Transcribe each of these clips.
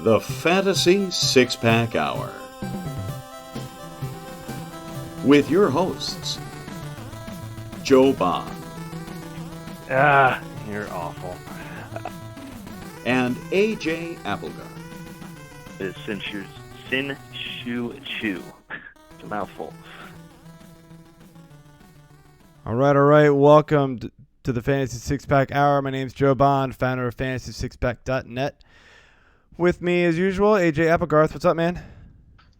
The Fantasy Six-Pack Hour. With your hosts, Joe Bond. You're awful. And A.J. Applegarth. It's Sin-Shu-Chu. It's a mouthful. All right. Welcome to the Fantasy Six-Pack Hour. My name's Joe Bond, founder of FantasySixPack.net. With me, as usual, AJ Applegarth. What's up, man?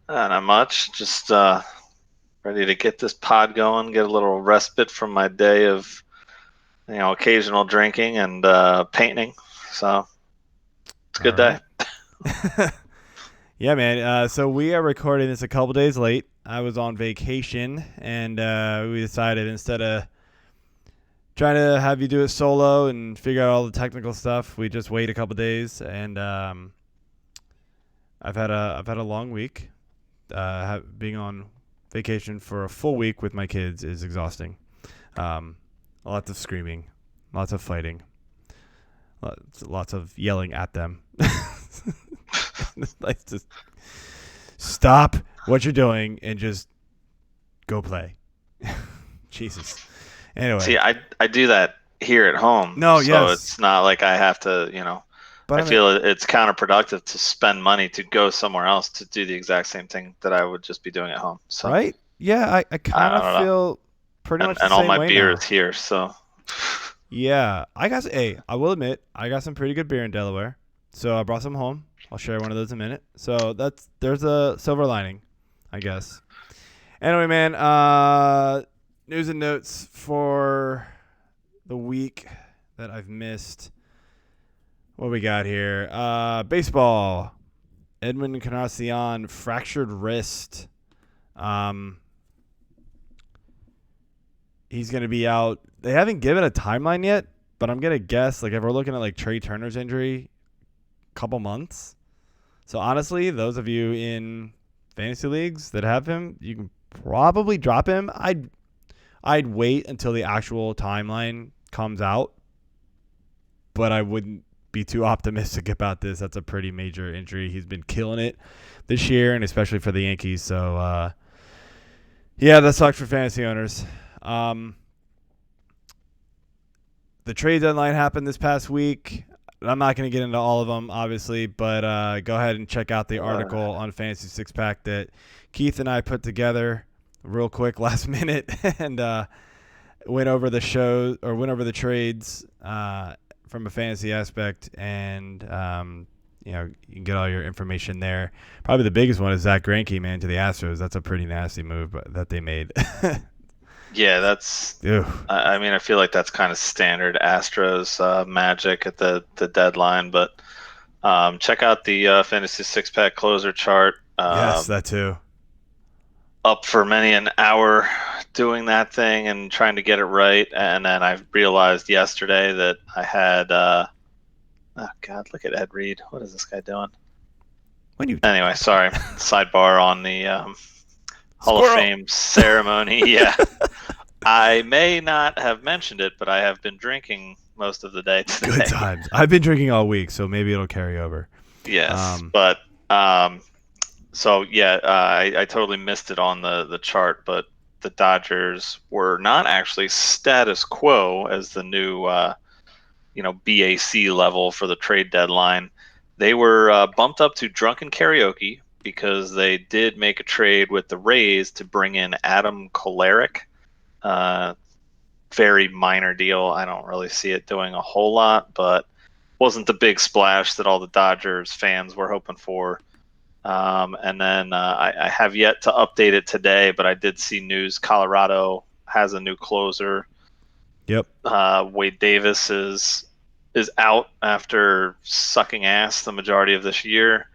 Not much. Just ready to get this pod going, get a little respite from my day of, occasional drinking and painting. So it's a good day. Yeah, man. So we are recording this a couple days late. I was on vacation, and we decided instead of trying to have you do it solo and figure out all the technical stuff, we just wait a couple days. And I've had a long week. Being on vacation for a full week with my kids is exhausting. Lots of screaming, lots of fighting, lots of yelling at them. Like, just stop what you're doing and just go play. Jesus. Anyway. See, I do that here at home. No, so yes. It's not like I have to, But I feel it's counterproductive to spend money to go somewhere else to do the exact same thing that I would just be doing at home. So right? Yeah, I kind of feel pretty much the and same all my way beer now. is here, so Yeah, I will admit, I got some pretty good beer in Delaware, so I brought some home. I'll share one of those in a minute. So there's a silver lining, I guess. Anyway, man, news and notes for the week that I've missed. What we got here? Baseball. Edwin Encarnacion fractured wrist. He's going to be out. They haven't given a timeline yet, but I'm going to guess, if we're looking at Trey Turner's injury, couple months. So honestly, those of you in fantasy leagues that have him, you can probably drop him. I'd wait until the actual timeline comes out, but I wouldn't be too optimistic about this. That's a pretty major injury. He's been killing it this year, and especially for the Yankees. So yeah, that sucks for fantasy owners. The trade deadline happened this past week. I'm not going to get into all of them, obviously, but go ahead and check out the article on Fantasy Six Pack that Keith and I put together real quick last minute and went over the trades from a fantasy aspect, and you can get all your information there. Probably the biggest one is Zach Greinke, man, to the Astros. That's a pretty nasty move that they made. yeah, that's. I feel like that's kind of standard Astros magic at the deadline, but check out the Fantasy Six-Pack closer chart. Yes, that too. Up for many an hour doing that thing and trying to get it right, and then I realized yesterday that I had. Oh God, look at Ed Reed. What is this guy doing? Anyway, sorry. Sidebar on the Hall of Fame ceremony. Yeah. I may not have mentioned it, but I have been drinking most of the day today. Good times. I've been drinking all week, so maybe it'll carry over. Yes, so yeah, I totally missed it on the chart, but the Dodgers were not actually status quo as the new BAC level for the trade deadline. They were bumped up to drunken karaoke because they did make a trade with the Rays to bring in Adam Kolarek. Very minor deal. I don't really see it doing a whole lot, but wasn't the big splash that all the Dodgers fans were hoping for. And then I have yet to update it today, but I did see news Colorado has a new closer. Yep. Wade Davis is out after sucking ass the majority of this year.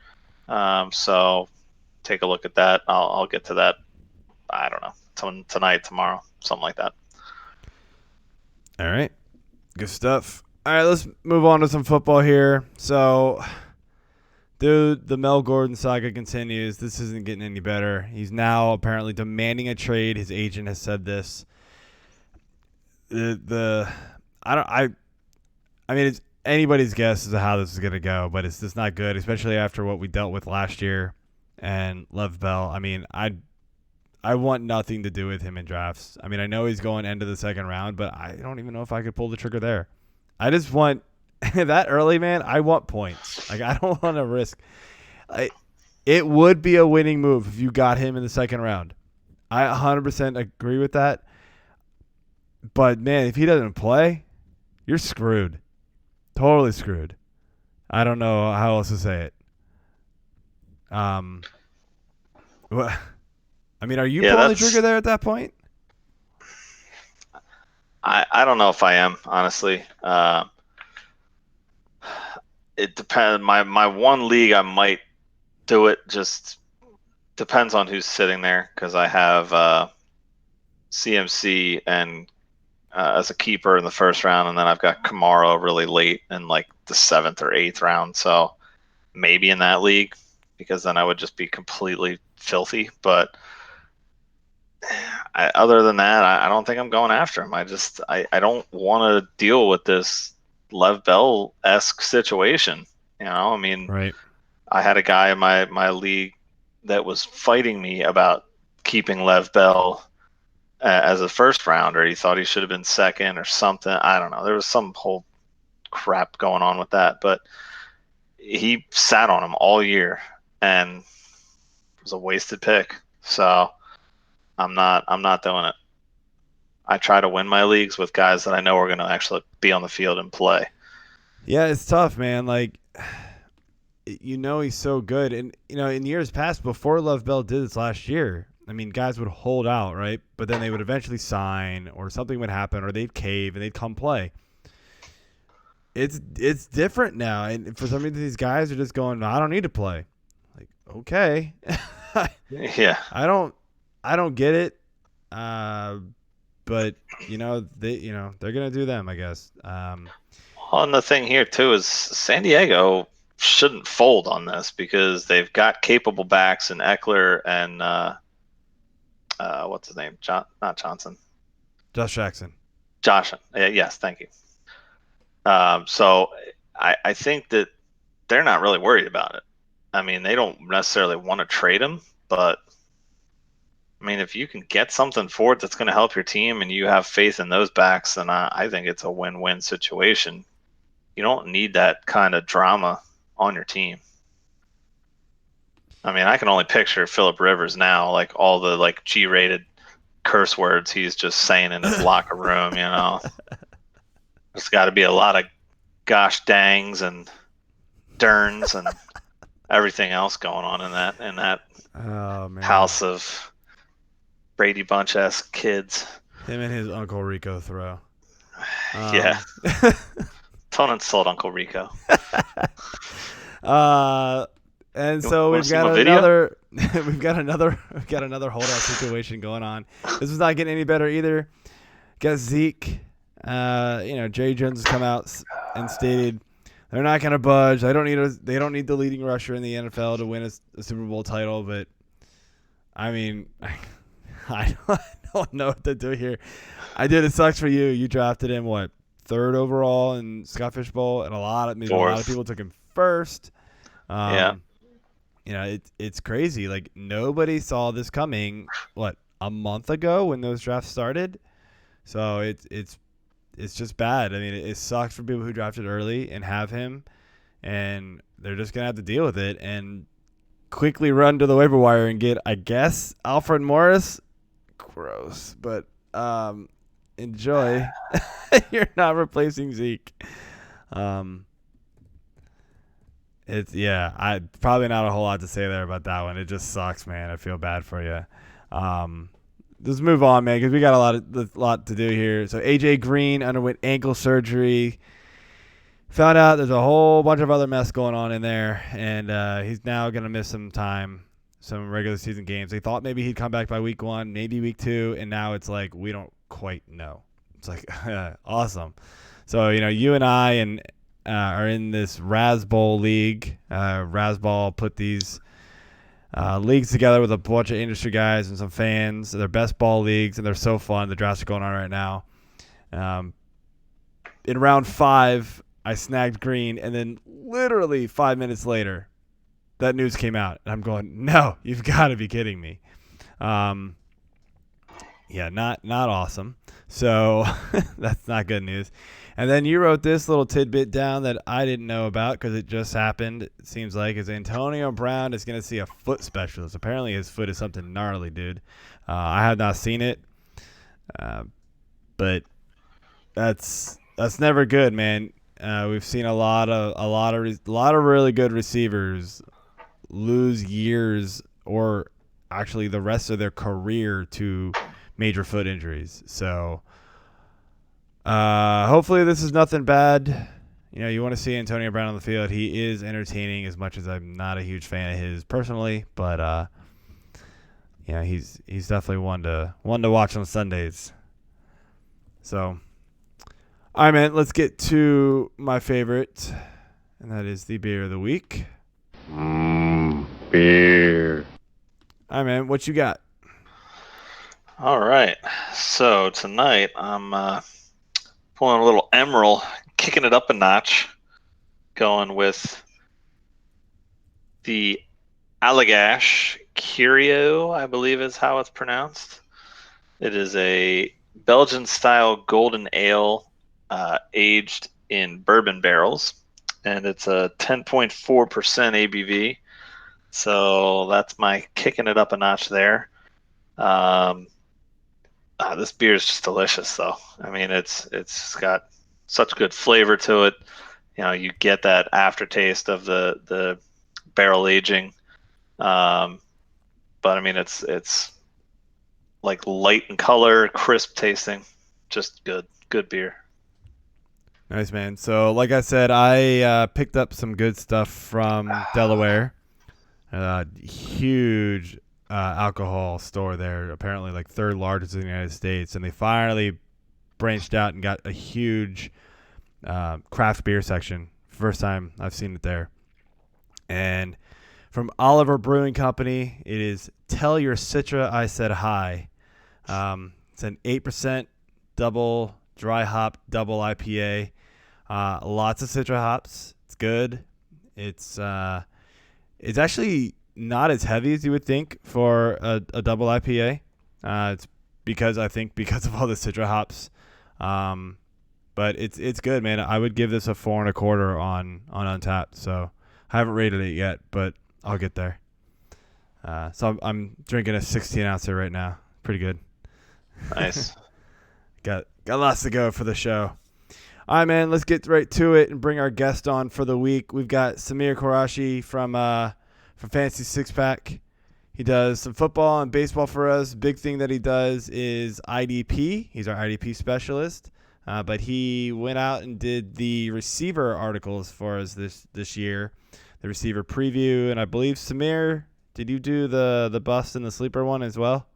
So take a look at that. I'll get to that. I don't know, tonight, tomorrow, something like that. All right. Good stuff. All right, let's move on to some football here. So, dude, the Mel Gordon saga continues. This isn't getting any better. He's now apparently demanding a trade. His agent has said this. anybody's guess as to how this is going to go, but it's just not good, especially after what we dealt with last year and Lev Bell. I mean, I want nothing to do with him in drafts. I mean, I know he's going end of the second round, but I don't even know if I could pull the trigger there. I just want that early, man. I want points. Like, I don't want to risk. It would be a winning move if you got him in the second round. I 100% agree with that. But, man, if he doesn't play, you're screwed. Totally screwed. I don't know how else to say it. What? I mean, are you pulling the trigger there at that point? I don't know if I am, honestly. It depends. My one league, I might do it. Just depends on who's sitting there, because I have CMC and as a keeper in the first round, and then I've got Kamara really late in like the 7th or 8th round. So maybe in that league, because then I would just be completely filthy. But other than that, I don't think I'm going after him. I don't want to deal with this Lev Bell-esque situation. I mean, right. I had a guy in my league that was fighting me about keeping Lev Bell as a first rounder. He thought he should have been second or something. I don't know. There was some whole crap going on with that, but he sat on him all year and it was a wasted pick. So I'm not doing it. I try to win my leagues with guys that I know are going to actually be on the field and play. Yeah, it's tough, man. Like, he's so good. And, in years past, before Lev Bell did this last year, I mean, guys would hold out, right? But then they would eventually sign, or something would happen, or they'd cave and they'd come play. It's different now. And for some reason, these guys are just going, no, I don't need to play. Like, okay. Yeah. I don't get it. But they're gonna do them, I guess. And the thing here too is San Diego shouldn't fold on this, because they've got capable backs in Eckler and what's his name? Not Johnson. Josh Jackson. Yes, thank you. So I think that they're not really worried about it. I mean, they don't necessarily want to trade him, but I mean, if you can get something for it that's going to help your team and you have faith in those backs, then I think it's a win-win situation. You don't need that kind of drama on your team. I mean, I can only picture Phillip Rivers now, like all the like G-rated curse words he's just saying in his locker room. There's got to be a lot of gosh dangs and derns and everything else going on in that house of Brady Bunch-esque kids. Him and his Uncle Rico throw. Yeah. Don't insult Uncle Rico. And so we've got another holdout situation going on. This is not getting any better either. Got Zeke. Jerry Jones has come out and stated they're not going to budge. They don't need the leading rusher in the NFL to win a Super Bowl title. But I mean, I don't know what to do here. It sucks for you. You drafted him, what, 3rd overall in Scott Fish Bowl, and a lot of people took him 1st. Yeah. It's crazy. Like, nobody saw this coming, what, a month ago when those drafts started? So it's just bad. I mean, it sucks for people who drafted early and have him, and they're just going to have to deal with it and quickly run to the waiver wire and get, I guess, Alfred Morris. Gross, but enjoy. You're not replacing Zeke. I probably not a whole lot to say there about that one. It just sucks, man. I feel bad for you. Let's move on, man, because we got a lot to do here. So A.J. Green underwent ankle surgery. Found out there's a whole bunch of other mess going on in there, and he's now going to miss some regular season games. They thought maybe he'd come back by week 1, maybe week 2, and now it's like we don't quite know. It's like awesome. So you and I are in this Razzball league. Razzball put these leagues together with a bunch of industry guys and some fans. They're best ball leagues, and they're so fun. The drafts are going on right now. In round 5, I snagged green, and then literally 5 minutes later, that news came out, and I'm going, no, you've got to be kidding me. Yeah, not awesome. So that's not good news. And then you wrote this little tidbit down that I didn't know about because it just happened. It seems like is Antonio Brown is going to see a foot specialist. Apparently his foot is something gnarly, dude. I have not seen it, but that's never good, man. We've seen a lot of really good receivers lose years or actually the rest of their career to major foot injuries. So hopefully this is nothing bad. You want to see Antonio Brown on the field. He is entertaining as much as I'm not a huge fan of his personally, but he's definitely one to watch on Sundays. So, all right, man, let's get to my favorite, and that is the beer of the week. Beer. All right, man, what you got? All right. So tonight I'm pulling a little Emerald, kicking it up a notch, going with the Allagash Curieux, I believe is how it's pronounced. It is a Belgian-style golden ale aged in bourbon barrels, and it's a 10.4% ABV. So that's my kicking it up a notch there. This beer is just delicious, though. I mean, it's got such good flavor to it. You get that aftertaste of the barrel aging, but I mean, it's like light in color, crisp tasting, just good beer. Nice, man. So, like I said, I picked up some good stuff from Delaware. Huge alcohol store there, apparently like third largest in the United States, and they finally branched out and got a huge craft beer section. First time I've seen it there. And from Oliver Brewing Company, it is Tell Your Citra I Said Hi. It's an 8% double dry hop double IPA. Lots of Citra hops. It's good. It's actually not as heavy as you would think for a double IPA. It's because of all the Citra hops. But it's good, man. I would give this a 4 1/4 on Untapped. So I haven't rated it yet, but I'll get there. So I'm drinking a 16-ouncer right now. Pretty good. Nice. Got lots to go for the show. All right, man. Let's get right to it and bring our guest on for the week. We've got Samir Qureshi from Fantasy Six Pack. He does some football and baseball for us. Big thing that he does is IDP. He's our IDP specialist. But he went out and did the receiver articles for us this year, the receiver preview. And I believe, Samir, did you do the bust and the sleeper one as well?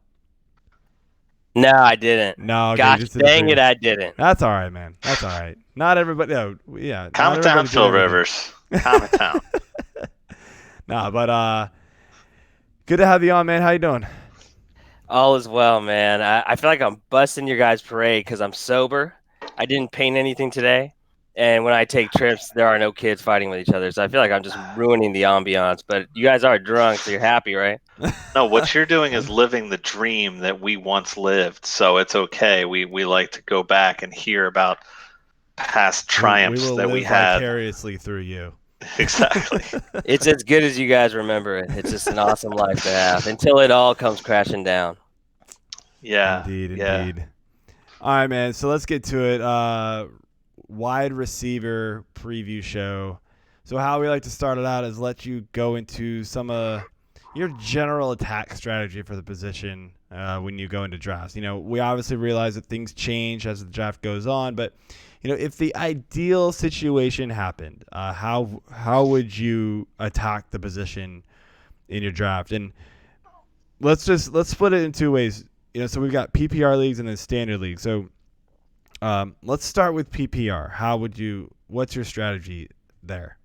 No, I didn't. No, okay, gosh dang it, I didn't. That's all right, man. That's all right. Not everybody. No, yeah. Calm it down, Phil Rivers. Calm it down. Nah, but good to have you on, man. How you doing? All is well, man. I feel like I'm busting your guys' parade because I'm sober. I didn't paint anything today. And when I take trips, there are no kids fighting with each other. So I feel like I'm just ruining the ambiance. But you guys are drunk, so you're happy, right? No, what you're doing is living the dream that we once lived. So it's okay. We like to go back and hear about past triumphs we will that live we had. Vicariously through you. Exactly. It's as good as you guys remember it. It's just an awesome life to have until it all comes crashing down. Yeah. Indeed. All right, man. So let's get to it. Wide receiver preview show. So how we like to start it out is let you go into some of your general attack strategy for the position when you go into drafts. We obviously realize that things change as the draft goes on, but if the ideal situation happened, how would you attack the position in your draft? And let's split it in two ways. So we've got PPR leagues and then standard leagues. So let's start with PPR. What's your strategy there?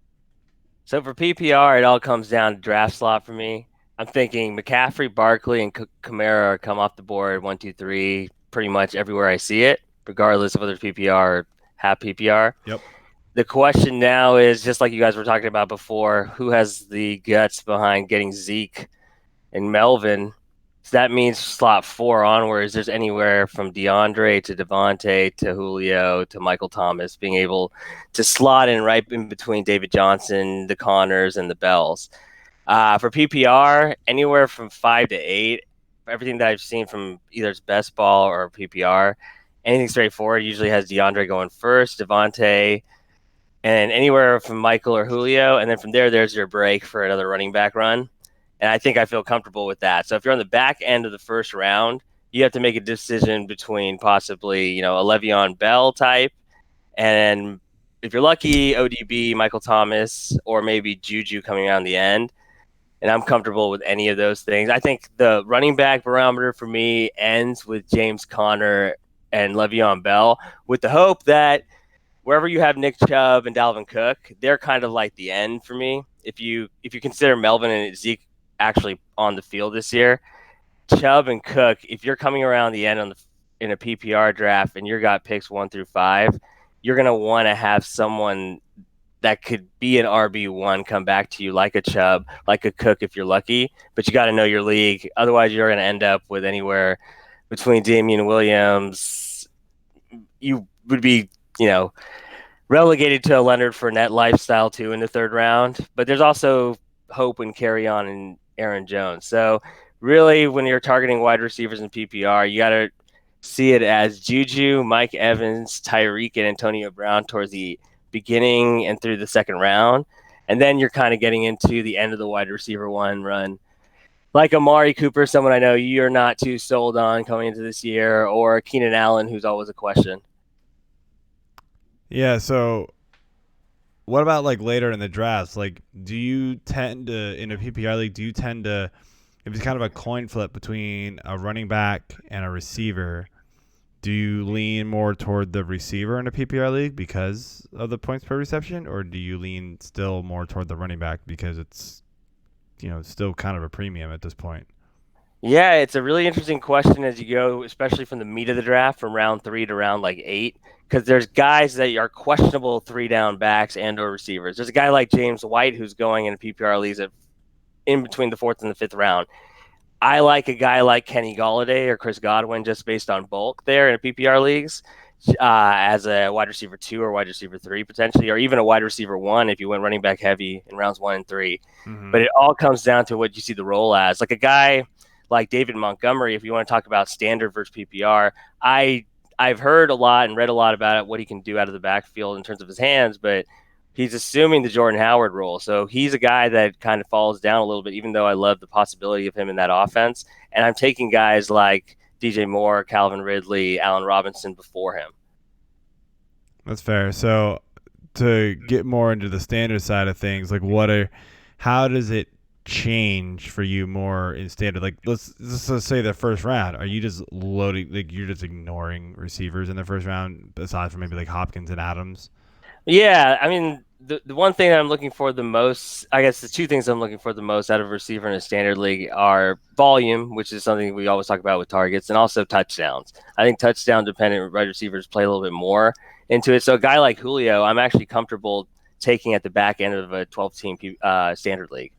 So for PPR, it all comes down to draft slot for me. I'm thinking McCaffrey, Barkley, and Kamara come off the board 1, 2, 3, pretty much everywhere I see it, regardless of whether PPR or half PPR. Yep. The question now is, just like you guys were talking about before, who has the guts behind getting Zeke and Melvin? So that means slot 4 onwards, there's anywhere from DeAndre to Devontae to Julio to Michael Thomas being able to slot in right in between David Johnson, the Connors, and the Bells. For PPR, anywhere from 5 to 8. Everything that I've seen from either it's best ball or PPR, anything straightforward usually has DeAndre going first, Devontae, and anywhere from Michael or Julio. And then from there, there's your break for another running back run. And I think I feel comfortable with that. So if you're on the back end of the first round, you have to make a decision between possibly, a Le'Veon Bell type, and if you're lucky, ODB, Michael Thomas, or maybe JuJu coming around the end. And I'm comfortable with any of those things. I think the running back barometer for me ends with James Conner and Le'Veon Bell, with the hope that wherever you have Nick Chubb and Dalvin Cook, they're kind of like the end for me. If you consider Melvin and Zeke actually on the field this year, Chubb and Cook, if you're coming around the end in a PPR draft and you got picks 1 through 5, you're going to want to have someone that could be an RB1 come back to you, like a Chubb, like a Cook if you're lucky, but you got to know your league. Otherwise, you're going to end up with anywhere between Damian Williams. You would be, relegated to a Leonard Fournette lifestyle too in the 3rd round. But there's also hope and carry on in Aaron Jones. So really, when you're targeting wide receivers in PPR, you got to see it as JuJu, Mike Evans, Tyreek, and Antonio Brown towards the beginning and through the 2nd round. And then you're kind of getting into the end of the wide receiver 1 run. Like Amari Cooper, someone I know you're not too sold on coming into this year, or Keenan Allen, who's always a question. Yeah, so what about like later in the drafts? Like, do you tend to, in a PPR league, if it's kind of a coin flip between a running back and a receiver, do you lean more toward the receiver in a PPR league because of the points per reception, or do you lean still more toward the running back because it's, still kind of a premium at this point? Yeah, it's a really interesting question as you go, especially from the meat of the draft, from round 3 to round 8, because there's guys that are questionable 3-down backs and or receivers. There's a guy like James White who's going in PPR leagues in between the 4th and the 5th round. I like a guy like Kenny Golladay or Chris Godwin just based on bulk there in PPR leagues as a wide receiver 2 or wide receiver 3 potentially, or even a wide receiver 1 if you went running back heavy in rounds 1 and 3. Mm-hmm. But it all comes down to what you see the role as. Like a guy like David Montgomery, if you want to talk about standard versus PPR, I've heard a lot and read a lot about it, what he can do out of the backfield in terms of his hands, but he's assuming the Jordan Howard role. So he's a guy that kind of falls down a little bit, even though I love the possibility of him in that offense. And I'm taking guys like DJ Moore, Calvin Ridley, Allen Robinson before him. That's fair. So to get more into the standard side of things, like how does it change for you more in standard? Like let's say the first round, are you just loading, like you're just ignoring receivers in the first round aside from maybe like Hopkins and Adams? Yeah, I mean, the one thing that I'm looking for the most, I guess the 2 things I'm looking for the most out of a receiver in a standard league are volume, which is something we always talk about with targets, and also touchdowns. I think touchdown dependent wide receivers play a little bit more into it. So a guy like Julio, I'm actually comfortable taking at the back end of a 12-team standard league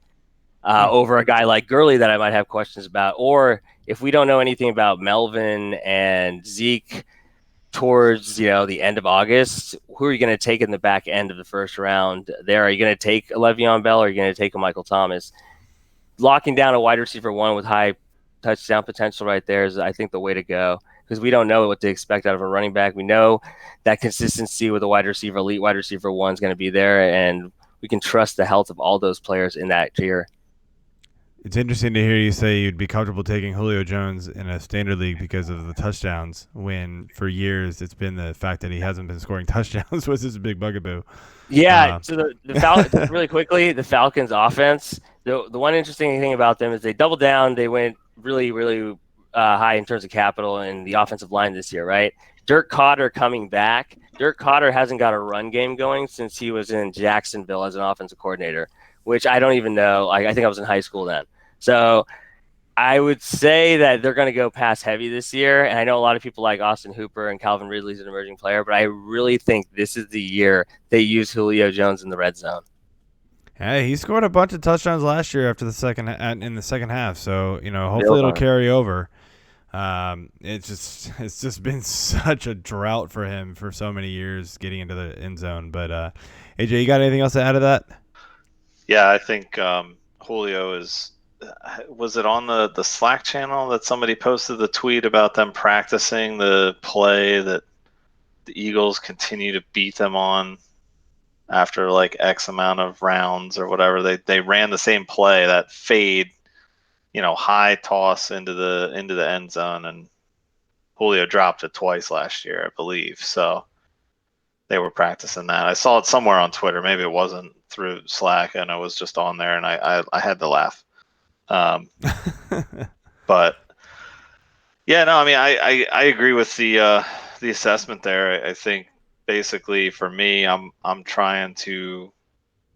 over a guy like Gurley that I might have questions about. Or if we don't know anything about Melvin and Zeke towards the end of August, who are you going to take in the back end of the first round there? Are you going to take a Le'Veon Bell or are you going to take a Michael Thomas? Locking down a wide receiver 1 with high touchdown potential right there is, I think, the way to go, because we don't know what to expect out of a running back. We know that consistency with a wide receiver, elite wide receiver 1 is going to be there, and we can trust the health of all those players in that tier. It's interesting to hear you say you'd be comfortable taking Julio Jones in a standard league because of the touchdowns, when for years it's been the fact that he hasn't been scoring touchdowns was his big bugaboo. Yeah, so the Falcons, really quickly, the Falcons offense, the one interesting thing about them is they doubled down. They went really, really high in terms of capital in the offensive line this year, right? Dirk Cotter coming back. Dirk Cotter hasn't got a run game going since he was in Jacksonville as an offensive coordinator, which I don't even know. I think I was in high school then. So I would say that they're going to go pass heavy this year, and I know a lot of people like Austin Hooper and Calvin Ridley's an emerging player, but I really think this is the year they use Julio Jones in the red zone. Hey, he scored a bunch of touchdowns last year after in the second half, so hopefully it'll carry over. It's just been such a drought for him for so many years getting into the end zone. But AJ, you got anything else to add to that? Yeah, I think Julio is. Was it on the Slack channel that somebody posted the tweet about them practicing the play that the Eagles continue to beat them on after like X amount of rounds or whatever? They ran the same play, that fade, high toss into the end zone, and Julio dropped it twice last year, I believe. So they were practicing that. I saw it somewhere on Twitter. Maybe it wasn't through Slack, and it was just on there, and I had to laugh. But yeah, no, I mean, I agree with the assessment there. I think basically for me, I'm trying to.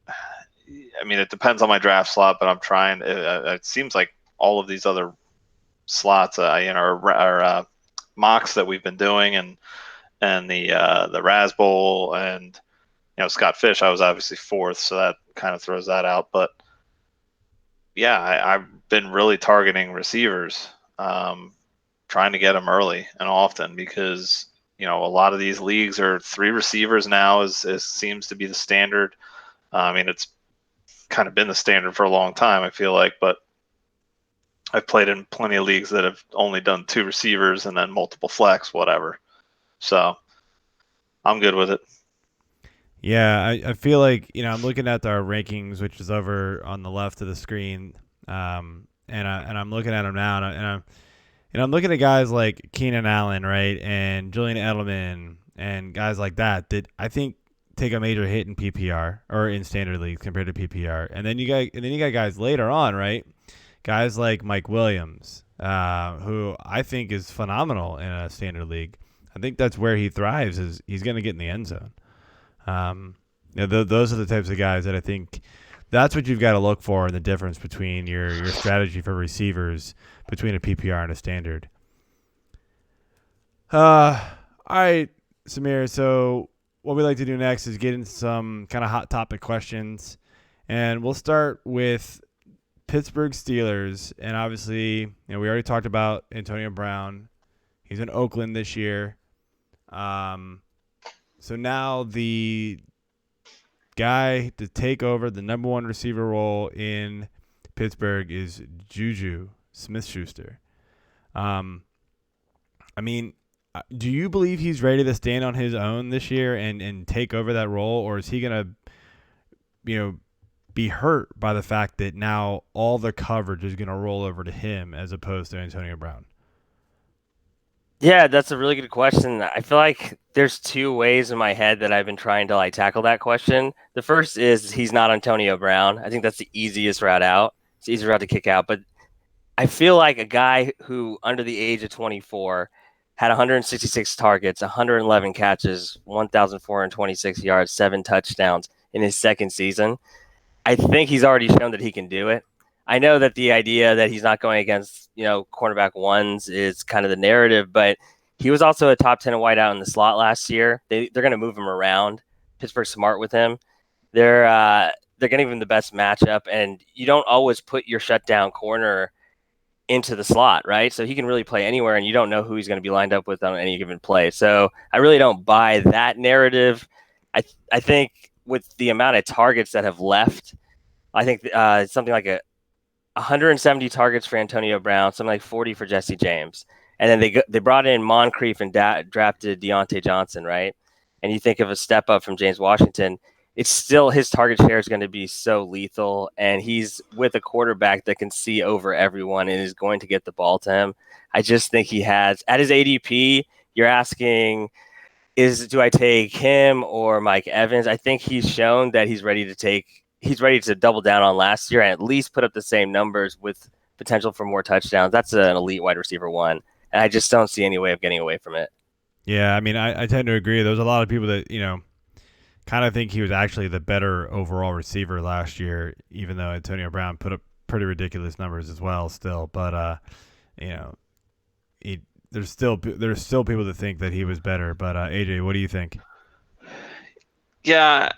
I mean, it depends on my draft slot, but I'm trying. It seems like all of these other slots, are mocks that we've been doing, and the Raz Bowl, and Scott Fish. I was obviously fourth, so that kind of throws that out. But yeah, I've been really targeting receivers, trying to get them early and often, because a lot of these leagues are 3 receivers now is seems to be the standard. I mean, it's kind of been the standard for a long time, I feel like, but I've played in plenty of leagues that have only done 2 receivers and then multiple flex, whatever. So I'm good with it. Yeah, I feel like I'm looking at our rankings, which is over on the left of the screen, and I'm looking at them now, and I'm looking at guys like Keenan Allen, right, and Julian Edelman, and guys like that I think take a major hit in PPR or in standard leagues compared to PPR, and then you got guys later on, right, guys like Mike Williams, who I think is phenomenal in a standard league. I think that's where he thrives, is he's going to get in the end zone. Those are the types of guys that I think that's what you've got to look for in the difference between your strategy for receivers between a PPR and a standard. All right, Samir. So what we like to do next is get into some kind of hot topic questions, and we'll start with Pittsburgh Steelers. And obviously, we already talked about Antonio Brown. He's in Oakland this year. So now the guy to take over the number 1 receiver role in Pittsburgh is JuJu Smith-Schuster. I mean, do you believe he's ready to stand on his own this year and take over that role, or is he going to, be hurt by the fact that now all the coverage is going to roll over to him as opposed to Antonio Brown? Yeah, that's a really good question. I feel like there's 2 ways in my head that I've been trying to tackle that question. The first is he's not Antonio Brown. I think that's the easiest route out. It's the easiest route to kick out. But I feel like a guy who, under the age of 24, had 166 targets, 111 catches, 1,426 yards, 7 touchdowns in his second season. I think he's already shown that he can do it. I know that the idea that he's not going against, cornerback ones is kind of the narrative, but he was also a top 10 wideout in the slot last year. They're going to move him around. Pittsburgh's smart with him. They're going to give him the best matchup, and you don't always put your shutdown corner into the slot, right? So he can really play anywhere, and you don't know who he's going to be lined up with on any given play. So I really don't buy that narrative. I think with the amount of targets that have left, I think something like 170 targets for Antonio Brown, something like 40 for Jesse James. And then they brought in Moncrief and drafted Deontay Johnson, right? And you think of a step up from James Washington, it's still his target share is going to be so lethal, and he's with a quarterback that can see over everyone and is going to get the ball to him. I just think he has, at his ADP, you're asking, do I take him or Mike Evans? I think he's shown that he's ready to double down on last year and at least put up the same numbers with potential for more touchdowns. That's an elite wide receiver 1, and I just don't see any way of getting away from it. Yeah, I mean, I tend to agree. There's a lot of people that, kind of think he was actually the better overall receiver last year, even though Antonio Brown put up pretty ridiculous numbers as well still. But, there's still people that think that he was better. But, AJ, what do you think? Yeah,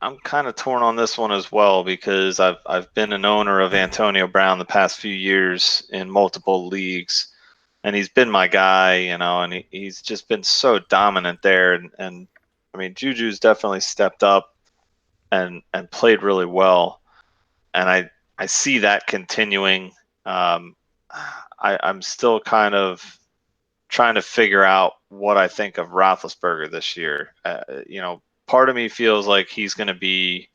I'm kind of torn on this one as well because I've been an owner of Antonio Brown the past few years in multiple leagues, and he's been my guy, and he's just been so dominant there. And I mean, JuJu's definitely stepped up and played really well, and I see that continuing. I'm still kind of trying to figure out what I think of Roethlisberger this year. Part of me feels like he's going to be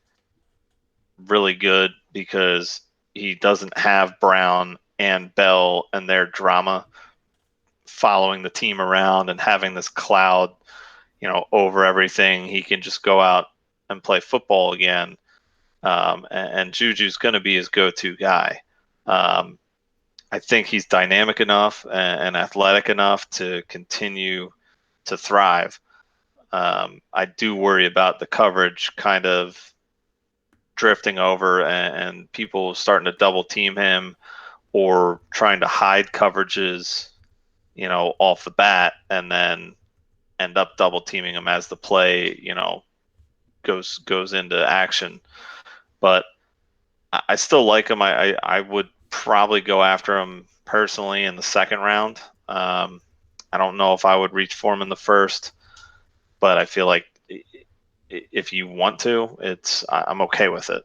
really good because he doesn't have Brown and Bell and their drama following the team around and having this cloud, over everything. He can just go out and play football again. And JuJu's going to be his go-to guy. I think he's dynamic enough and athletic enough to continue to thrive. I do worry about the coverage kind of drifting over and people starting to double team him or trying to hide coverages, off the bat and then end up double teaming him as the play, goes into action. But I still like him. I would probably go after him personally in the second round. I don't know if I would reach for him in the first, but I feel like if you want to, I'm okay with it.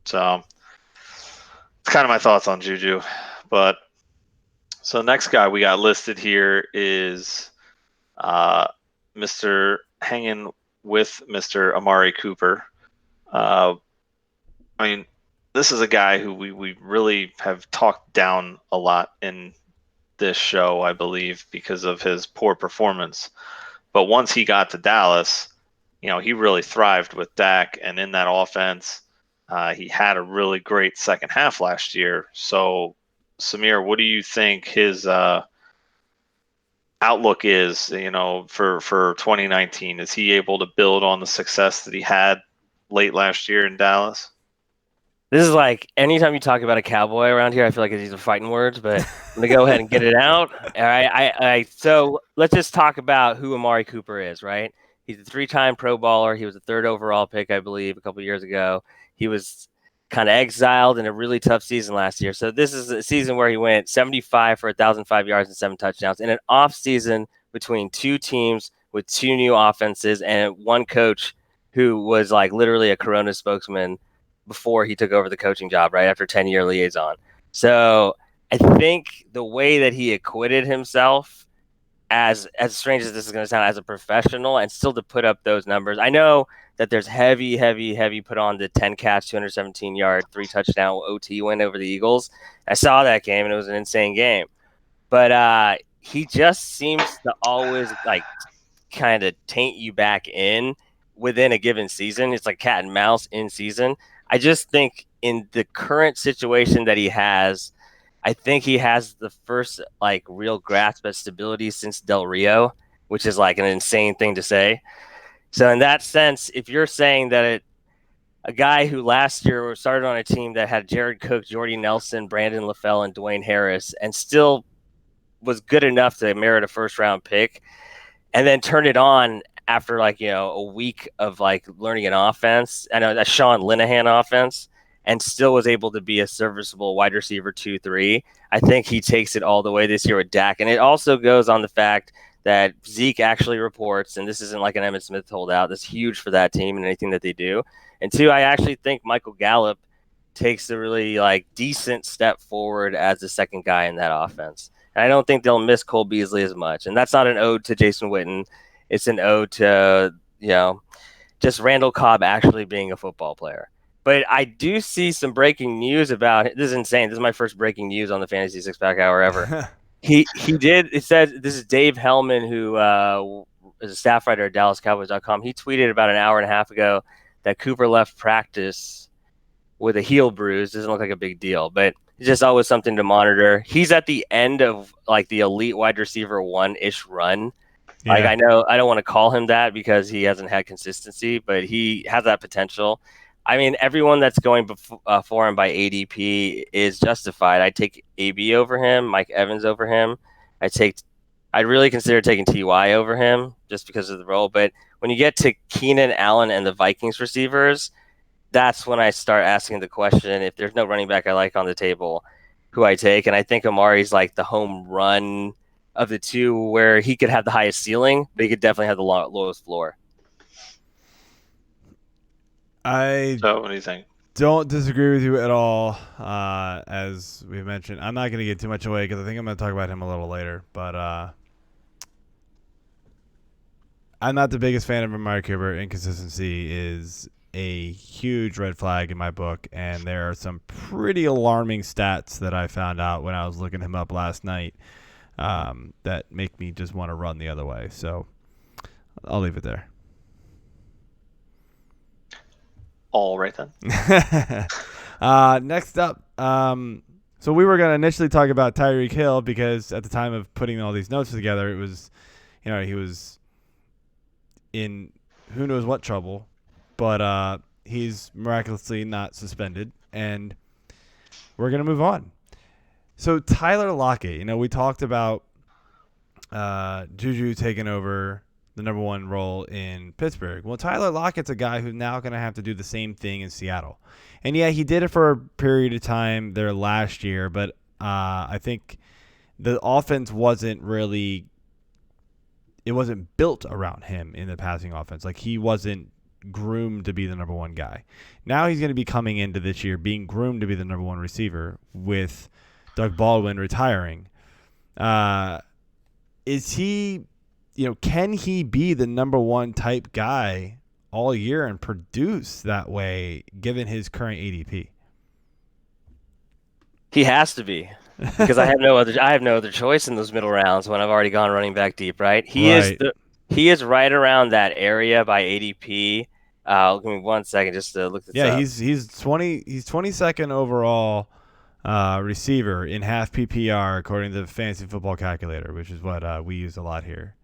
So it's kind of my thoughts on JuJu. But so next guy we got listed here is Mr. Hanging with Mr. Amari Cooper. I mean, this is a guy who we really have talked down a lot in this show, I believe, because of his poor performance. But once he got to Dallas, he really thrived with Dak, and in that offense, he had a really great second half last year. So, Samir, what do you think his outlook is, for 2019? Is he able to build on the success that he had late last year in Dallas? This is like anytime you talk about a cowboy around here, I feel like these are fighting words, but I'm going to go ahead and get it out. All right. So let's just talk about who Amari Cooper is, right? He's a 3-time Pro Bowler. He was a 3rd overall pick, I believe, a couple years ago. He was kind of exiled in a really tough season last year. So this is a season where he went 75 for 1,005 yards and 7 touchdowns in an off season between 2 teams with 2 new offenses and one coach who was like literally a Corona spokesman before he took over the coaching job, right after 10-year liaison. So I think the way that he acquitted himself, as strange as this is going to sound, as a professional and still to put up those numbers. I know that there's heavy put on the 10 catch, 217-yard, 3-touchdown OT win over the Eagles. I saw that game and it was an insane game. But he just seems to always like kind of taint you back in within a given season. It's like cat and mouse in season. I just think in the current situation that he has, I think he has the first like real grasp at stability since Del Rio, which is like an insane thing to say. So in that sense, if you're saying that a guy who last year started on a team that had Jared Cook, Jordy Nelson, Brandon LaFell, and Dwayne Harris, and still was good enough to merit a first-round pick, and then turned it on after a week of learning an offense and a Sean Linehan offense, and still was able to be a serviceable wide receiver 2-3. I think he takes it all the way this year with Dak. And it also goes on the fact that Zeke actually reports, and this isn't like an Emmitt Smith holdout, that's huge for that team and anything that they do. And 2, I actually think Michael Gallup takes a really decent step forward as the second guy in that offense. And I don't think they'll miss Cole Beasley as much. And that's not an ode to Jason Witten. It's an ode to, just Randall Cobb actually being a football player. But I do see some breaking news about it. This is insane. This is my first breaking news on the Fantasy Six Pack Hour ever. It said, this is Dave Hellman, who is a staff writer at DallasCowboys.com. He tweeted about an hour and a half ago that Cooper left practice with a heel bruise. Doesn't look like a big deal, but it's just always something to monitor. He's at the end of the elite wide receiver 1-ish run. Yeah. I don't want to call him that because he hasn't had consistency, but he has that potential. I mean, everyone that's going for him by ADP is justified. I'd take AB over him, Mike Evans over him. I'd really consider taking TY over him just because of the role. But when you get to Keenan Allen and the Vikings receivers, that's when I start asking the question, if there's no running back I like on the table, who I take. And I think Amari's like the home run of the two, where he could have the highest ceiling, but he could definitely have the lowest floor. So what do you think? Don't disagree with you at all. As we mentioned, I'm not going to get too much away because I think I'm going to talk about him a little later. But I'm not the biggest fan of Amari Cooper. Inconsistency is a huge red flag in my book, and there are some pretty alarming stats that I found out when I was looking him up last night that make me just want to run the other way. So I'll leave it there. All right then. Next up, so we were going to initially talk about Tyreek Hill because at the time of putting all these notes together, it was, he was in who knows what trouble, but he's miraculously not suspended, and we're going to move on. So Tyler Lockett, we talked about JuJu taking over the number one role in Pittsburgh. Well, Tyler Lockett's a guy who's now going to have to do the same thing in Seattle. And yeah, he did it for a period of time there last year, but I think the offense wasn't built around him in the passing offense. Like, he wasn't groomed to be the number one guy. Now he's going to be coming into this year being groomed to be the number one receiver with Doug Baldwin retiring. Is he... can he be the number one type guy all year and produce that way given his current ADP? He has to be, because I have no other choice in those middle rounds when I've already gone running back deep, right? He is right around that area by ADP. Give me 1 second just to look this up. Yeah, he's 22nd overall receiver in half PPR according to the Fantasy Football Calculator, which is what we use a lot here.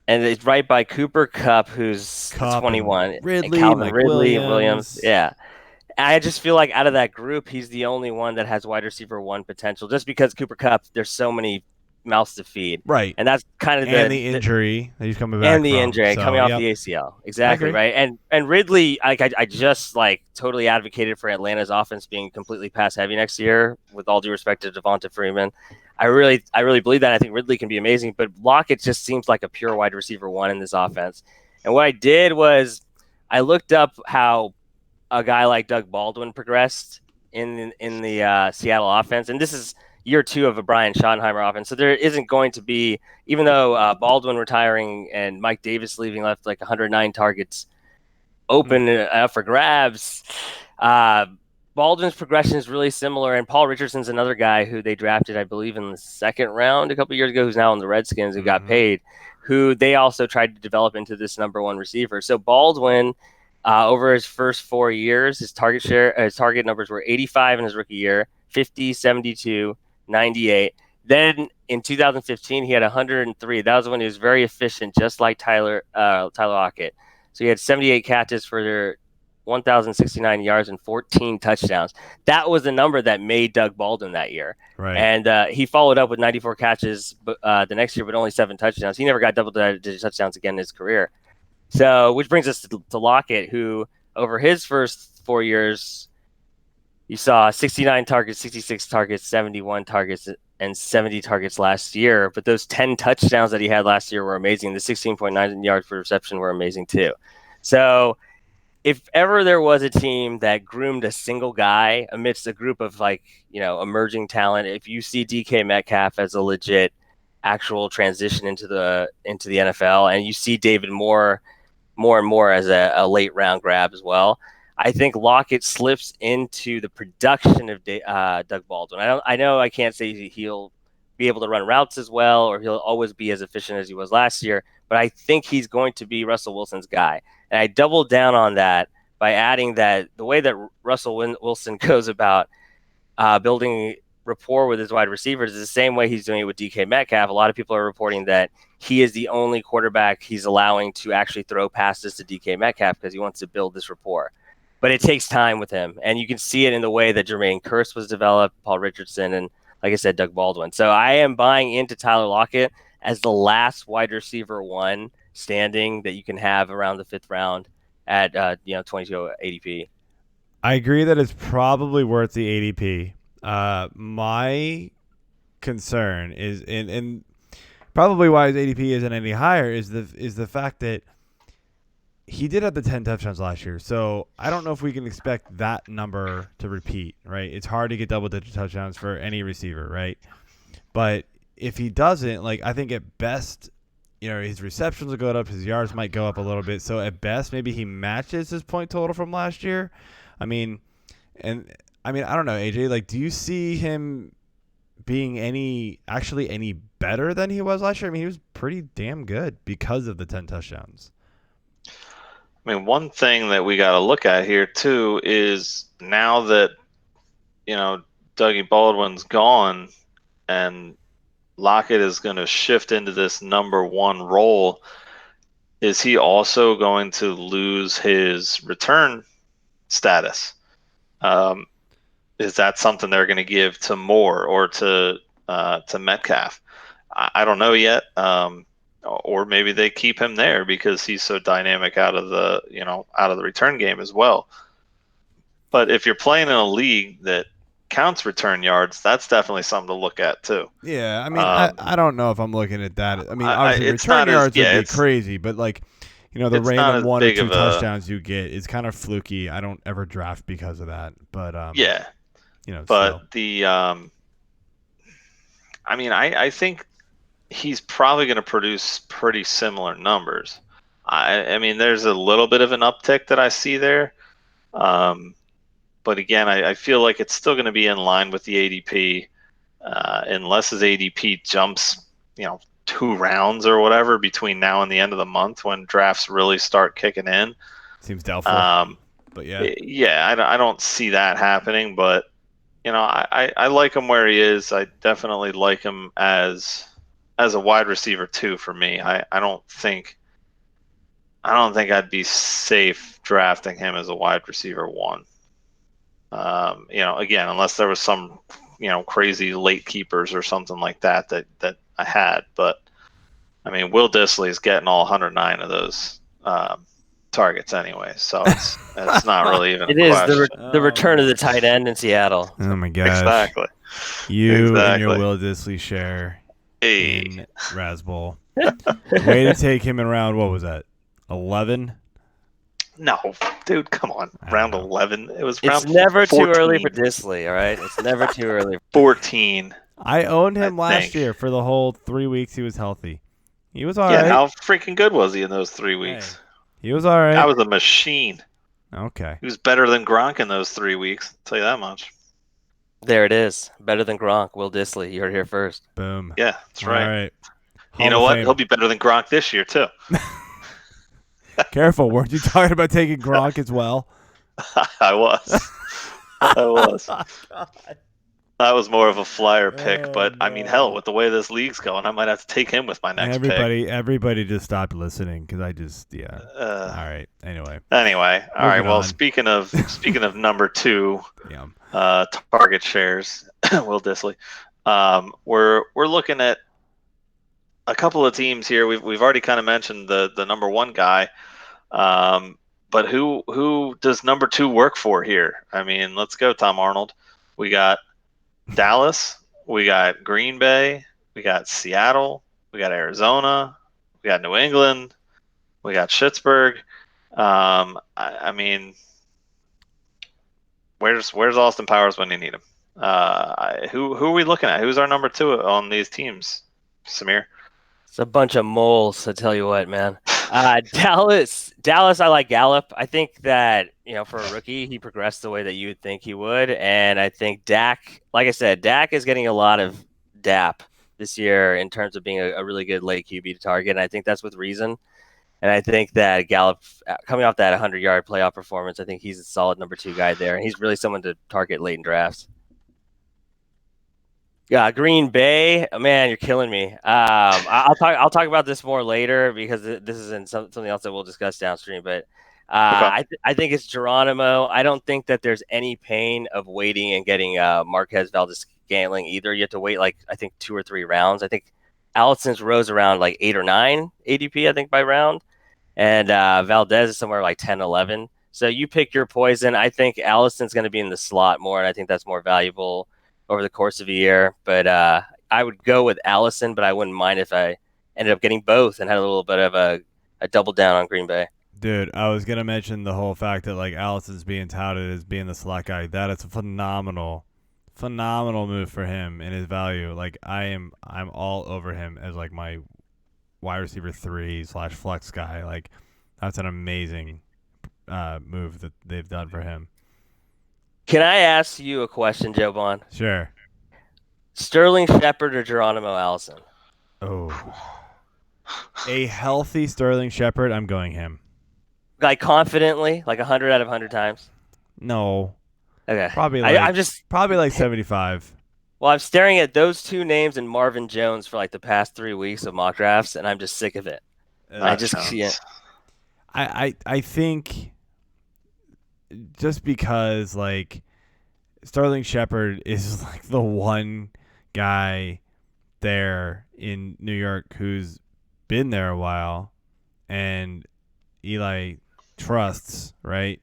And it's right by Cooper Kupp, who's 21. Ridley, Calvin Mike Ridley, Williams. Yeah. I just feel like out of that group, he's the only one that has wide receiver one potential, just because Cooper Kupp, there's so many mouths to feed. Right. And that's kind of the injury that he's coming back and the from, injury coming off the ACL. Exactly, right? And Ridley, I just totally advocated for Atlanta's offense being completely pass heavy next year, with all due respect to Devonta Freeman. I really believe that. I think Ridley can be amazing, but Lockett just seems like a pure wide receiver one in this offense. And what I did was I looked up how a guy like Doug Baldwin progressed in the Seattle offense, and this is year two of a Brian Schottenheimer offense. So there isn't going to be, even though Baldwin retiring and Mike Davis leaving left 109 targets open for grabs. Baldwin's progression is really similar, and Paul Richardson's another guy who they drafted, I believe, in the second round a couple years ago, who's now on the Redskins, who got paid, who they also tried to develop into this number one receiver. So Baldwin, over his first 4 years, his target numbers were 85 in his rookie year, 50, 72, 98. Then in 2015, he had 103. That was when he was very efficient, just like Tyler Lockett. So he had 78 catches for their 1,069 yards and 14 touchdowns. That was the number that made Doug Baldwin that year. Right. And he followed up with 94 catches the next year, but only 7 touchdowns. He never got double-digit touchdowns again in his career. So, which brings us to Lockett, who over his first 4 years, you saw 69 targets, 66 targets, 71 targets, and 70 targets last year. But those 10 touchdowns that he had last year were amazing. The 16.9 yards per reception were amazing too. So, if ever there was a team that groomed a single guy amidst a group of emerging talent, if you see DK Metcalf as a legit actual transition into the NFL, and you see David Moore more and more as a late round grab as well, I think Lockett slips into the production of Doug Baldwin. I know I can't say he'll be able to run routes as well, or he'll always be as efficient as he was last year, but I think he's going to be Russell Wilson's guy. And I doubled down on that by adding that the way that Russell Wilson goes about building rapport with his wide receivers is the same way he's doing it with DK Metcalf. A lot of people are reporting that he is the only quarterback he's allowing to actually throw passes to DK Metcalf because he wants to build this rapport. but it takes time with him, and you can see it in the way that Jermaine Kearse was developed, Paul Richardson, and like I said, Doug Baldwin. So I am buying into Tyler Lockett as the last wide receiver 1 standing that you can have around the 5th round at 22 ADP. I agree that it's probably worth the ADP. My concern is, and probably why his ADP isn't any higher, is the fact that he did have the 10 touchdowns last year. So I don't know if we can expect that number to repeat, right? It's hard to get double-digit touchdowns for any receiver, right? But if he doesn't, like, I think at best, his receptions will go up, his yards might go up a little bit. So at best, maybe he matches his point total from last year. I don't know, AJ, like, do you see him being any better than he was last year? I mean, he was pretty damn good because of the 10 touchdowns. I mean, one thing that we got to look at here too is now that Dougie Baldwin's gone and Lockett is going to shift into this number 1 role, is he also going to lose his return status? Is that something they're going to give to Moore or to Metcalf? I don't know yet. Or maybe they keep him there because he's so dynamic out of the return game as well. But if you're playing in a league that counts return yards, that's definitely something to look at too. Yeah, I mean, I don't know if I'm looking at that. I mean, obviously return yards would be crazy, but like, the random 1 or 2 touchdowns you get is kind of fluky. I don't ever draft because of that. But But the I think he's probably going to produce pretty similar numbers. I mean, there's a little bit of an uptick that I see there. But again, I feel like it's still going to be in line with the ADP, unless his ADP jumps, 2 rounds or whatever between now and the end of the month when drafts really start kicking in. Seems doubtful. But I don't see that happening. But I like him where he is. I definitely like him as a wide receiver 2 for me. I don't think I'd be safe drafting him as a wide receiver 1. Again, unless there was some, crazy late keepers or something like that I had. But I mean, Will Dissly is getting all 109 of those targets anyway, so it's not really even. It is the return of the tight end in Seattle. Oh my gosh! Exactly. And your Will Dissly share in Rasbowl. Way to take him in round. What was that? 11. No, dude, come on. Round 11. It was round. It's never 14. too early for Dissly, all right? It's never too early. 14. I owned him last year for the whole 3 weeks he was healthy. He was all right. Yeah, how freaking good was he in those 3 weeks? Hey, he was all right. That was a machine. Okay. He was better than Gronk in those 3 weeks. I'll tell you that much. There it is. Better than Gronk. Will Dissly. You heard it here first. Boom. Yeah, that's right. All right. You know what? He'll be better than Gronk this year, too. Careful. Weren't you talking about taking Gronk as well? I was. That was more of a flyer pick, but I mean, hell, with the way this league's going, I might have to take him with my next pick. Everybody just stopped listening because all right. Anyway. All right. Well, speaking of number 2, target shares, Will Dissly. We're looking at a couple of teams here. We've already kind of mentioned the number 1 guy, but who does number 2 work for here? I mean, let's go, Tom Arnold. We got Dallas, we got Green Bay, we got Seattle, we got Arizona, we got New England, we got Pittsburgh. I mean, where's Austin Powers when you need him? Who are we looking at? Who's our number 2 on these teams, Samir? It's a bunch of moles, I tell you what, man. Dallas, I like Gallup. I think that, for a rookie, he progressed the way that you would think he would. And I think Dak, like I said, Dak is getting a lot of DAP this year in terms of being a really good late QB to target. And I think that's with reason. And I think that Gallup, coming off that 100-yard playoff performance, I think he's a solid number 2 guy there. And he's really someone to target late in drafts. Yeah, Green Bay, man, you're killing me. I'll talk about this more later because this isn't something else that we'll discuss downstream. But I think it's Geronimo. I don't think that there's any pain of waiting and getting Marquez Valdez-Scantling either. You have to wait I think 2 or 3 rounds. I think Allison's rose around 8 or 9 ADP, I think, by round. And Valdez is somewhere 10, 11. So you pick your poison. I think Allison's going to be in the slot more, and I think that's more valuable over the course of a year. But I would go with Allison, but I wouldn't mind if I ended up getting both and had a little bit of a double down on Green Bay. Dude, I was gonna mention the whole fact that Allison's being touted as being the slot guy. That is a phenomenal move for him and his value. I'm all over him as my wide receiver 3/flex guy. That's an amazing move that they've done for him. Can I ask you a question, Joe Bond? Sure. Sterling Shepard or Geronimo Allison? Oh, a healthy Sterling Shepard. I'm going him. Confidently, 100 out of 100 times? No. Okay. Probably probably 75. Well, I'm staring at those 2 names and Marvin Jones for the past 3 weeks of mock drafts, and I'm just sick of it. I just can't. I think just because Sterling Shepard is the one guy there in New York who's been there a while, and Eli trusts, right?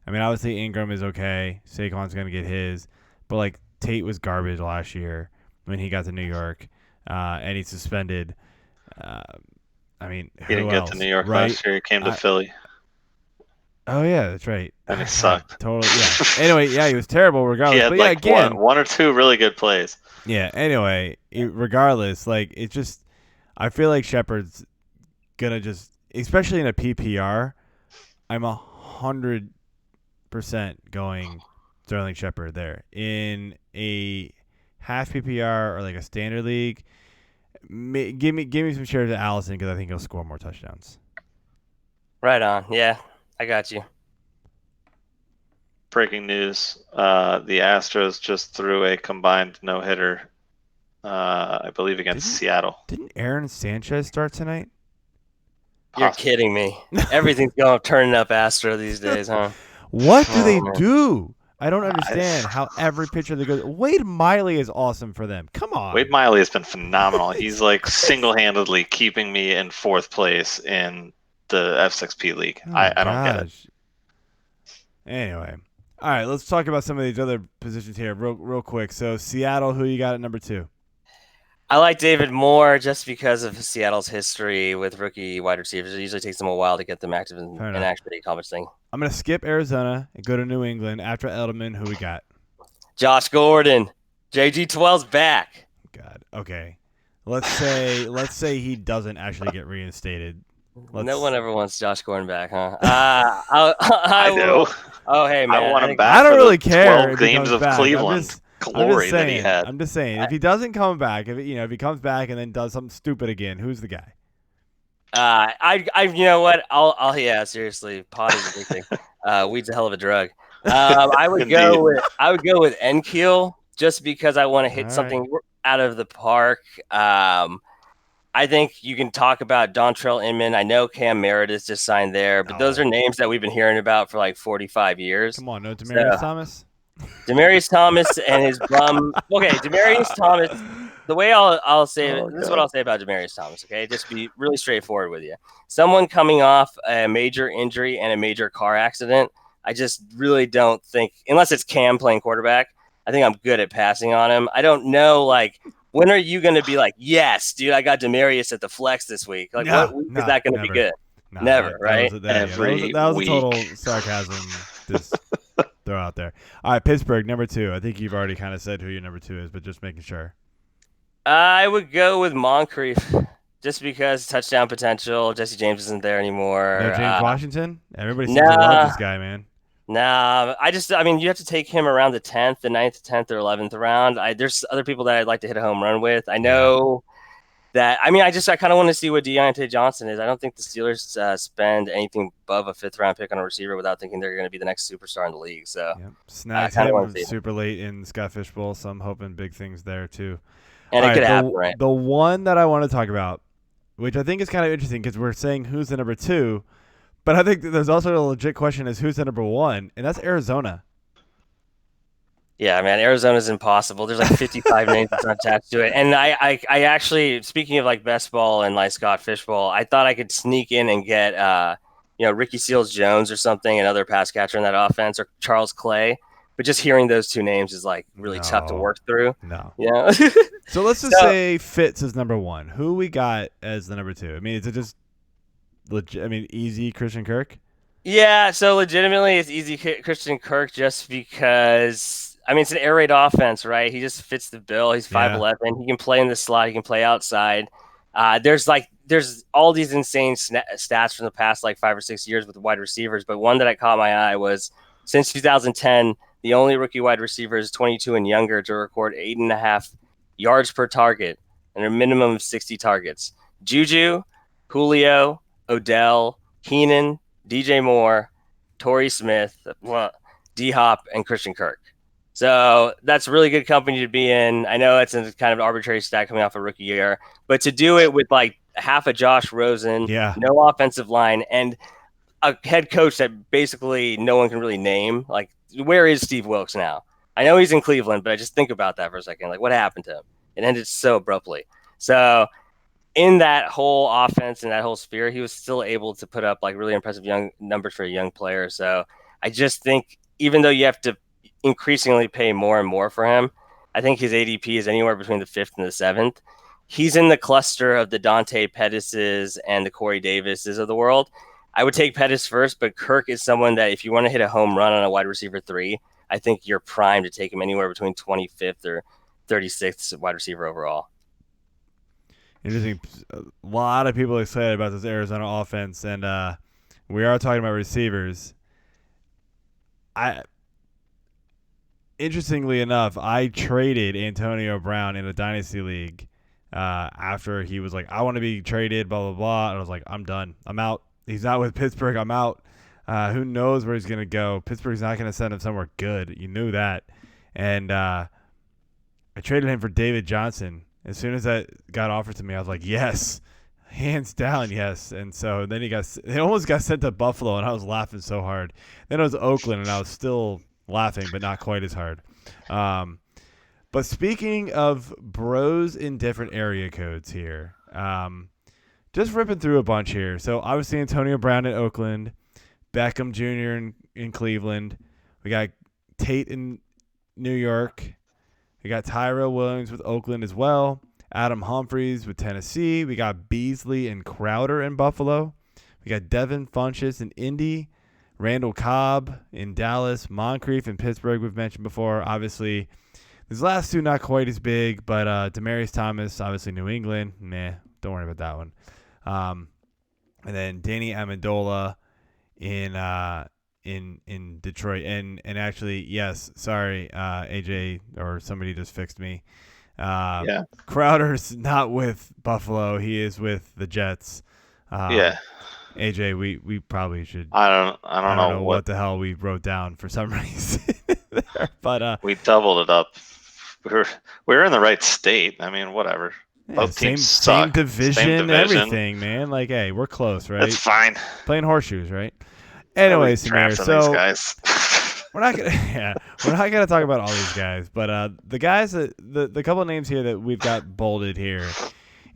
I mean, obviously Ingram is okay. Saquon's going to get his. But, Tate was garbage last year when he got to New York, and he's suspended. I mean, he didn't get to New York last year. He came to Philly. Oh, yeah, that's right. And he sucked. Totally, yeah. Anyway, yeah, he was terrible regardless. He had again, one or two really good plays. Yeah, anyway, regardless, it's just I feel like Shepard's going to just, especially in a PPR, I'm 100% going Sterling Shepard there. In a half PPR or a standard league, give me some shares of Allison because I think he'll score more touchdowns. Right on. Yeah, I got you. Breaking news: the Astros just threw a combined no-hitter, I believe, against Seattle. Didn't Aaron Sanchez start tonight? You're kidding me. Everything's turning up Astro these days, huh? What do they do? I don't understand how every pitcher that goes. Wade Miley is awesome for them. Come on. Wade Miley has been phenomenal. He's single-handedly keeping me in 4th place in the F6P league. I don't get it. Anyway, all right. Let's talk about some of these other positions here, real quick. So Seattle, who you got at number 2? I like David Moore just because of Seattle's history with rookie wide receivers. It usually takes them a while to get them active and actually accomplish things. I'm going to skip Arizona and go to New England after Edelman. Who we got? Josh Gordon. JG12's back. God. Okay. Let's say he doesn't actually get reinstated. No one ever wants Josh Gordon back, huh? I do. Oh, hey, man. I want him back. I don't really care. 12 games of Cleveland. Glory that he had. I'm just saying, if he doesn't come back, if he comes back and then does something stupid again, who's the guy? You know what? Yeah, seriously, pot is a big thing. Weed's a hell of a drug. I would go with Enkeel just because I want to hit something out of the park. I think you can talk about Dontrell Inman. I know Cam Meredith just signed there, but those are names that we've been hearing about for 45 years. Come on, no Demaryius Thomas? Demaryius Thomas and his bum. Okay, Demaryius Thomas. The way I'll say it, this is what I'll say about Demaryius Thomas. Okay, just be really straightforward with you. Someone coming off a major injury and a major car accident, I just really don't think, unless it's Cam playing quarterback, I think I'm good at passing on him. I don't know, when are you going to be yes, dude, I got Demaryius at the flex this week? What week is that going to be good? Never, right? That was a total sarcasm. Just throw out there. All right, Pittsburgh, number 2. I think you've already kind of said who your number 2 is, but just making sure. I would go with Moncrief just because touchdown potential. Jesse James isn't there anymore. No James Washington? Everybody seems to love this guy, man. Nah, you have to take him around the 10th, the 9th, 10th, or 11th round. There's other people that I'd like to hit a home run with. I know that. I kind of want to see what Deontay Johnson is. I don't think the Steelers spend anything above a 5th round pick on a receiver without thinking they're going to be the next superstar in the league. So, snagged him super late in Scott Fish Bowl, so I'm hoping big things there too. And it could happen, right? The one that I want to talk about, which I think is kind of interesting because we're saying who's the number 2, But I think there's also a legit question is who's the number one, and that's Arizona. Yeah, man, Arizona's impossible. There's like 55 names that's attached to it. And I actually, speaking of like best ball and like Scott Fishbowl, I thought I could sneak in and get, Ricky Seals-Jones or something, another pass catcher in that offense, or Charles Clay. But just hearing those two names is like really tough to work through. No. Yeah. So let's just say Fitz is number one. Who we got as the number two? I mean, is it just easy Christian Kirk? Yeah, so legitimately it's easy Christian Kirk just because it's an air raid offense, right? He just fits the bill. He's 5'11". He can play in the slot. He can play outside. There's all these insane stats from the past like 5 or 6 years with the wide receivers, but one that I caught my eye was since 2010, the only rookie wide receiver is 22 and younger to record 8.5 yards per target and a minimum of 60 targets. JuJu, Julio, Odell, Heenan, DJ Moore, Torrey Smith, D-Hop, and Christian Kirk. So that's really good company to be in. I know it's a kind of arbitrary stat coming off a rookie year, but to do it with like half a Josh Rosen, no offensive line, and a head coach that basically no one can really name. Like, where is Steve Wilkes now? I know he's in Cleveland, but I just think about that for a second. Like, what happened to him? It ended so abruptly. So in that whole offense and that whole sphere, he was still able to put up like really impressive young numbers for a young player. So I just think even though you have to increasingly pay more and more for him, I think his ADP is anywhere between the 5th and the 7th. He's in the cluster of the Dante Pettises and the Corey Davises of the world. I would take Pettis first, but Kirk is someone that if you want to hit a home run on a wide receiver 3, I think you're primed to take him anywhere between 25th or 36th wide receiver overall. Interesting. A lot of people are excited about this Arizona offense, and we are talking about receivers. Interestingly enough, I traded Antonio Brown in a dynasty league after he was like, I want to be traded, blah, blah, blah. And I was like, I'm done. I'm out. He's not with Pittsburgh. I'm out. Who knows where he's going to go? Pittsburgh's not going to send him somewhere good. You knew that. And I traded him for David Johnson. As soon as that got offered to me, I was like, yes. Hands down, yes. And so then he almost got sent to Buffalo, and I was laughing so hard. Then it was Oakland, and I was still laughing, but not quite as hard. But speaking of bros in different area codes here, just ripping through a bunch here. So obviously Antonio Brown in Oakland, Beckham Jr. in Cleveland. We got Tate in New York. We got Tyrell Williams with Oakland as well. Adam Humphries with Tennessee. We got Beasley and Crowder in Buffalo. We got Devin Funchess in Indy. Randall Cobb in Dallas. Moncrief in Pittsburgh we've mentioned before. Obviously, these last two not quite as big, but Demaryius Thomas, obviously New England. Nah, don't worry about that one. And then Danny Amendola in Detroit. And actually, yes, sorry, AJ or somebody just fixed me. Crowder's not with Buffalo. He is with the Jets. AJ, we probably should. I don't know what the hell we wrote down for some reason there, but we doubled it up. We're in the right state. I mean, whatever. Both teams suck. Same division, everything, man. Like, hey, we're close, right? It's fine. Playing horseshoes, right? Anyway, Samir, so these guys. we're not gonna talk about all these guys, but the guys the couple of names here that we've got bolded here.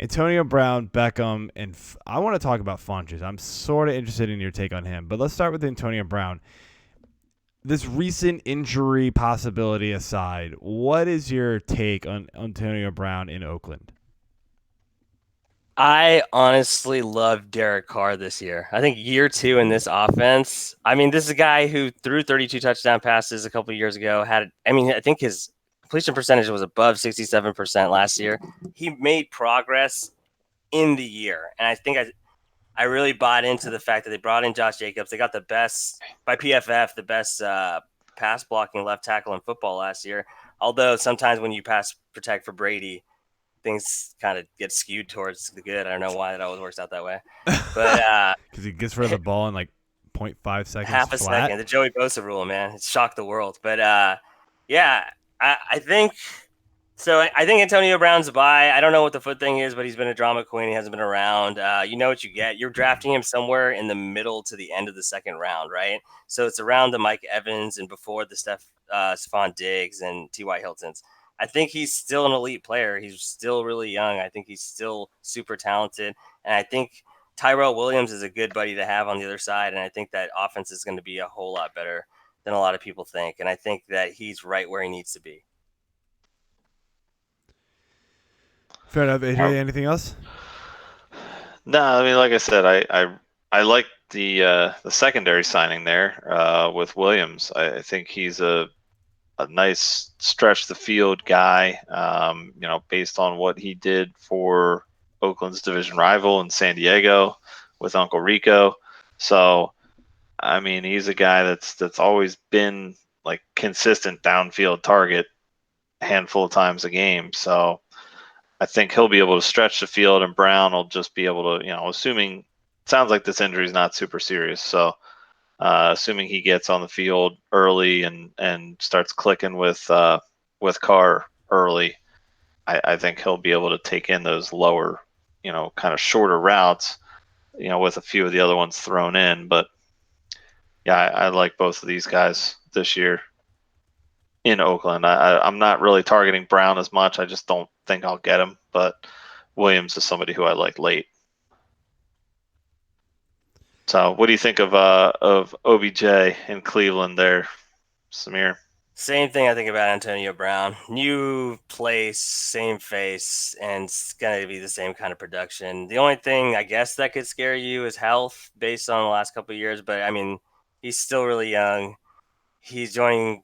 Antonio Brown, Beckham, and I want to talk about Funchess. I'm sort of interested in your take on him, but let's start with Antonio Brown. This recent injury possibility aside, what is your take on Antonio Brown in Oakland? I honestly love Derek Carr this year. I think year 2 in this offense. I mean, this is a guy who threw 32 touchdown passes a couple of years ago. I think his completion percentage was above 67% last year. He made progress in the year. And I think I really bought into the fact that they brought in Josh Jacobs. They got the best, by PFF, the best pass blocking left tackle in football last year. Although sometimes when you pass protect for Brady, things kind of get skewed towards the good. I don't know why that always works out that way. But because he gets rid of the ball in like 0.5 seconds. Half a second. The Joey Bosa rule, man. It shocked the world. But I think So I think Antonio Brown's a buy. I don't know what the foot thing is, but he's been a drama queen. He hasn't been around. You know what you get. You're drafting him somewhere in the middle to the end of the second round, right? So it's around the Mike Evans and before the Stephon Diggs and T.Y. Hiltons. I think he's still an elite player. He's still really young. I think he's still super talented. And I think Tyrell Williams is a good buddy to have on the other side. And I think that offense is going to be a whole lot better than a lot of people think. And I think that he's right where he needs to be. Fair enough. AJ, anything else? No, I mean, like I said, I like the secondary signing there with Williams. I think he's a nice stretch the field guy. Based on what he did for Oakland's division rival in San Diego with Uncle Rico. So, I mean, he's a guy that's always been like consistent downfield target a handful of times a game. So I think he'll be able to stretch the field, and Brown will just be able to, assuming it sounds like this injury is not super serious. So assuming he gets on the field early and starts clicking with Carr early, I think he'll be able to take in those lower, kind of shorter routes, with a few of the other ones thrown in. But yeah, I like both of these guys this year in Oakland. I'm not really targeting Brown as much. I just don't think I'll get him. But Williams is somebody who I like late. So, what do you think of OBJ in Cleveland there, Samir? Same thing I think about Antonio Brown. New place, same face, and it's going to be the same kind of production. The only thing I guess that could scare you is health based on the last couple of years. But, I mean, he's still really young. He's joining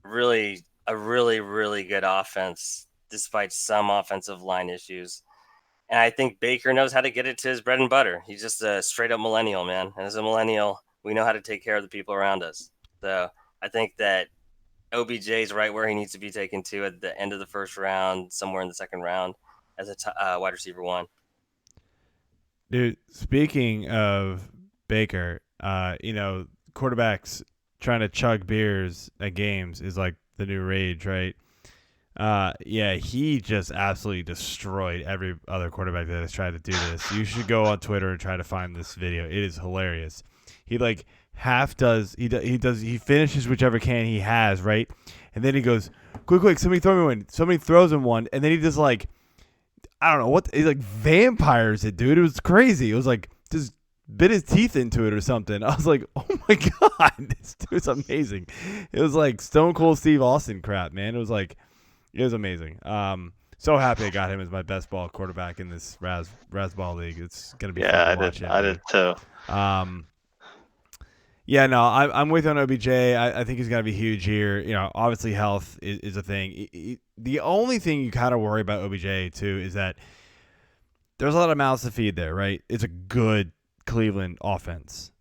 a really good offense despite some offensive line issues. And I think Baker knows how to get it to his bread and butter. He's just a straight up millennial, man. And as a millennial, we know how to take care of the people around us. So I think that OBJ is right where he needs to be taken to at the end of the first round, somewhere in the second round as a wide receiver 1. Dude, speaking of Baker, quarterbacks trying to chug beers at games is like the new rage, right? He just absolutely destroyed every other quarterback that has tried to do this. You should go on Twitter and try to find this video. It is hilarious. He like he finishes whichever can he has, right? And then he goes, quick, somebody throw me one. Somebody throws him one, and then he just like, I don't know what, he like vampires it, dude. It was crazy. It was like just bit his teeth into it or something. I was like, oh my God, this dude's amazing. It was like Stone Cold Steve Austin crap, man. It was amazing. So happy I got him as my best ball quarterback in this Razzball league. It's gonna be fun to watch him. I did too. I'm with you on OBJ. I think he's gonna be huge here. Obviously health is a thing. The only thing you kind of worry about OBJ too is that there's a lot of mouths to feed there, right? It's a good Cleveland offense,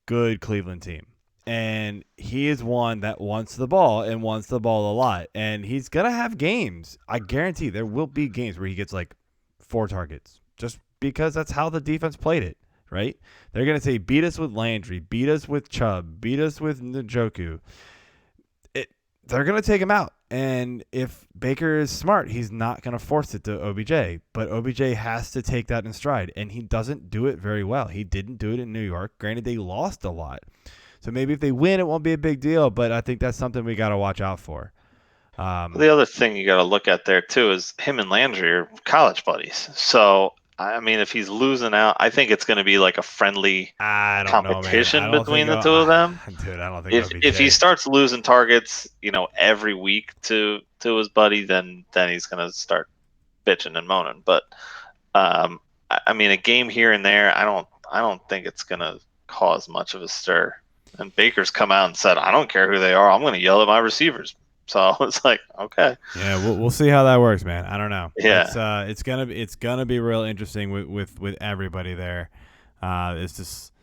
good Cleveland team. And he is one that wants the ball and wants the ball a lot. And he's going to have games. I guarantee there will be games where he gets like 4 targets just because that's how the defense played it, right? They're going to say, beat us with Landry, beat us with Chubb, beat us with Njoku. They're going to take him out. And if Baker is smart, he's not going to force it to OBJ. But OBJ has to take that in stride. And he doesn't do it very well. He didn't do it in New York. Granted, they lost a lot. So maybe if they win, it won't be a big deal, but I think that's something we got to watch out for. The other thing you got to look at there, too, is him and Landry are college buddies. So, I mean, if he's losing out, I think it's going to be like a friendly competition between the two of them. Dude, I don't think if he starts losing targets, every week to his buddy, then he's going to start bitching and moaning. But, I mean, a game here and there, I don't think it's going to cause much of a stir. And Baker's come out and said, I don't care who they are. I'm going to yell at my receivers. So it's like, okay. Yeah, we'll see how that works, man. I don't know. Yeah. It's gonna be real interesting with everybody there. It's just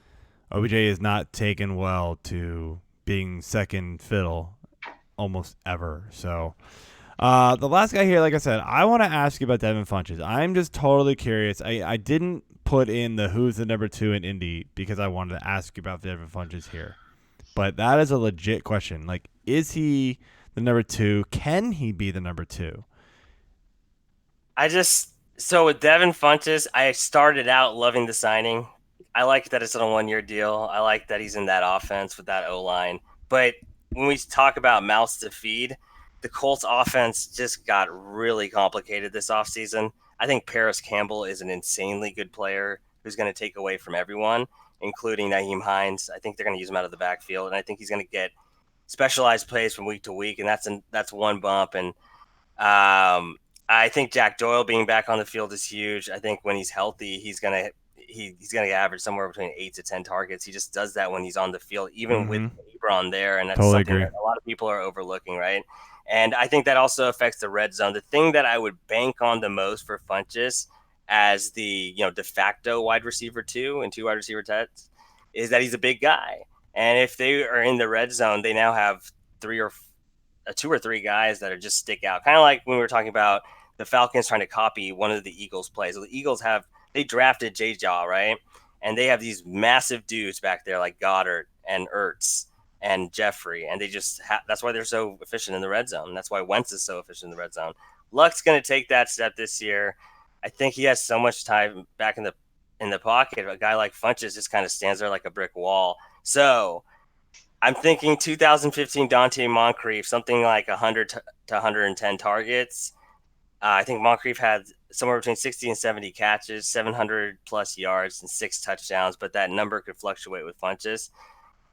OBJ is not taken well to being second fiddle almost ever. So the last guy here, like I said, I want to ask you about Devin Funchess. I'm just totally curious. I didn't put in the who's the number 2 in Indy because I wanted to ask you about Devin Funchess here. But that is a legit question. Like, is he the number 2? Can he be the number 2? So with Devin Funchess, I started out loving the signing. I like that it's on a 1-year deal. I like that he's in that offense with that O-line. But when we talk about mouths to feed, the Colts offense just got really complicated this offseason. I think Paris Campbell is an insanely good player who's going to take away from everyone, including Naheem Hines. I think they're going to use him out of the backfield, and I think he's going to get specialized plays from week to week, and that's one bump. And I think Jack Doyle being back on the field is huge. I think when he's healthy, he's gonna average somewhere between 8 to 10 targets. He just does that when he's on the field, even with Ebron there, and that's Totally something agree. that a lot of people are overlooking, right? And I think that also affects the red zone. The thing that I would bank on the most for Funchess as the de facto wide receiver 2 and 2 wide receiver sets is that he's a big guy. And if they are in the red zone, they now have 2 or 3 guys that are just stick out. Kind of like when we were talking about the Falcons trying to copy one of the Eagles' plays. So the Eagles they drafted JuJu, right? And they have these massive dudes back there like Goddard and Ertz and Jeffrey, and they just that's why they're so efficient in the red zone. That's why Wentz is so efficient in the red zone. Luck's going to take that step this year. I think he has so much time back in the pocket. A guy like Funchess just kind of stands there like a brick wall. So I'm thinking 2015 Dante Moncrief, something like 100 to 110 targets. I think Moncrief had somewhere between 60 and 70 catches, 700 plus yards, and 6 touchdowns, but that number could fluctuate with Funchess.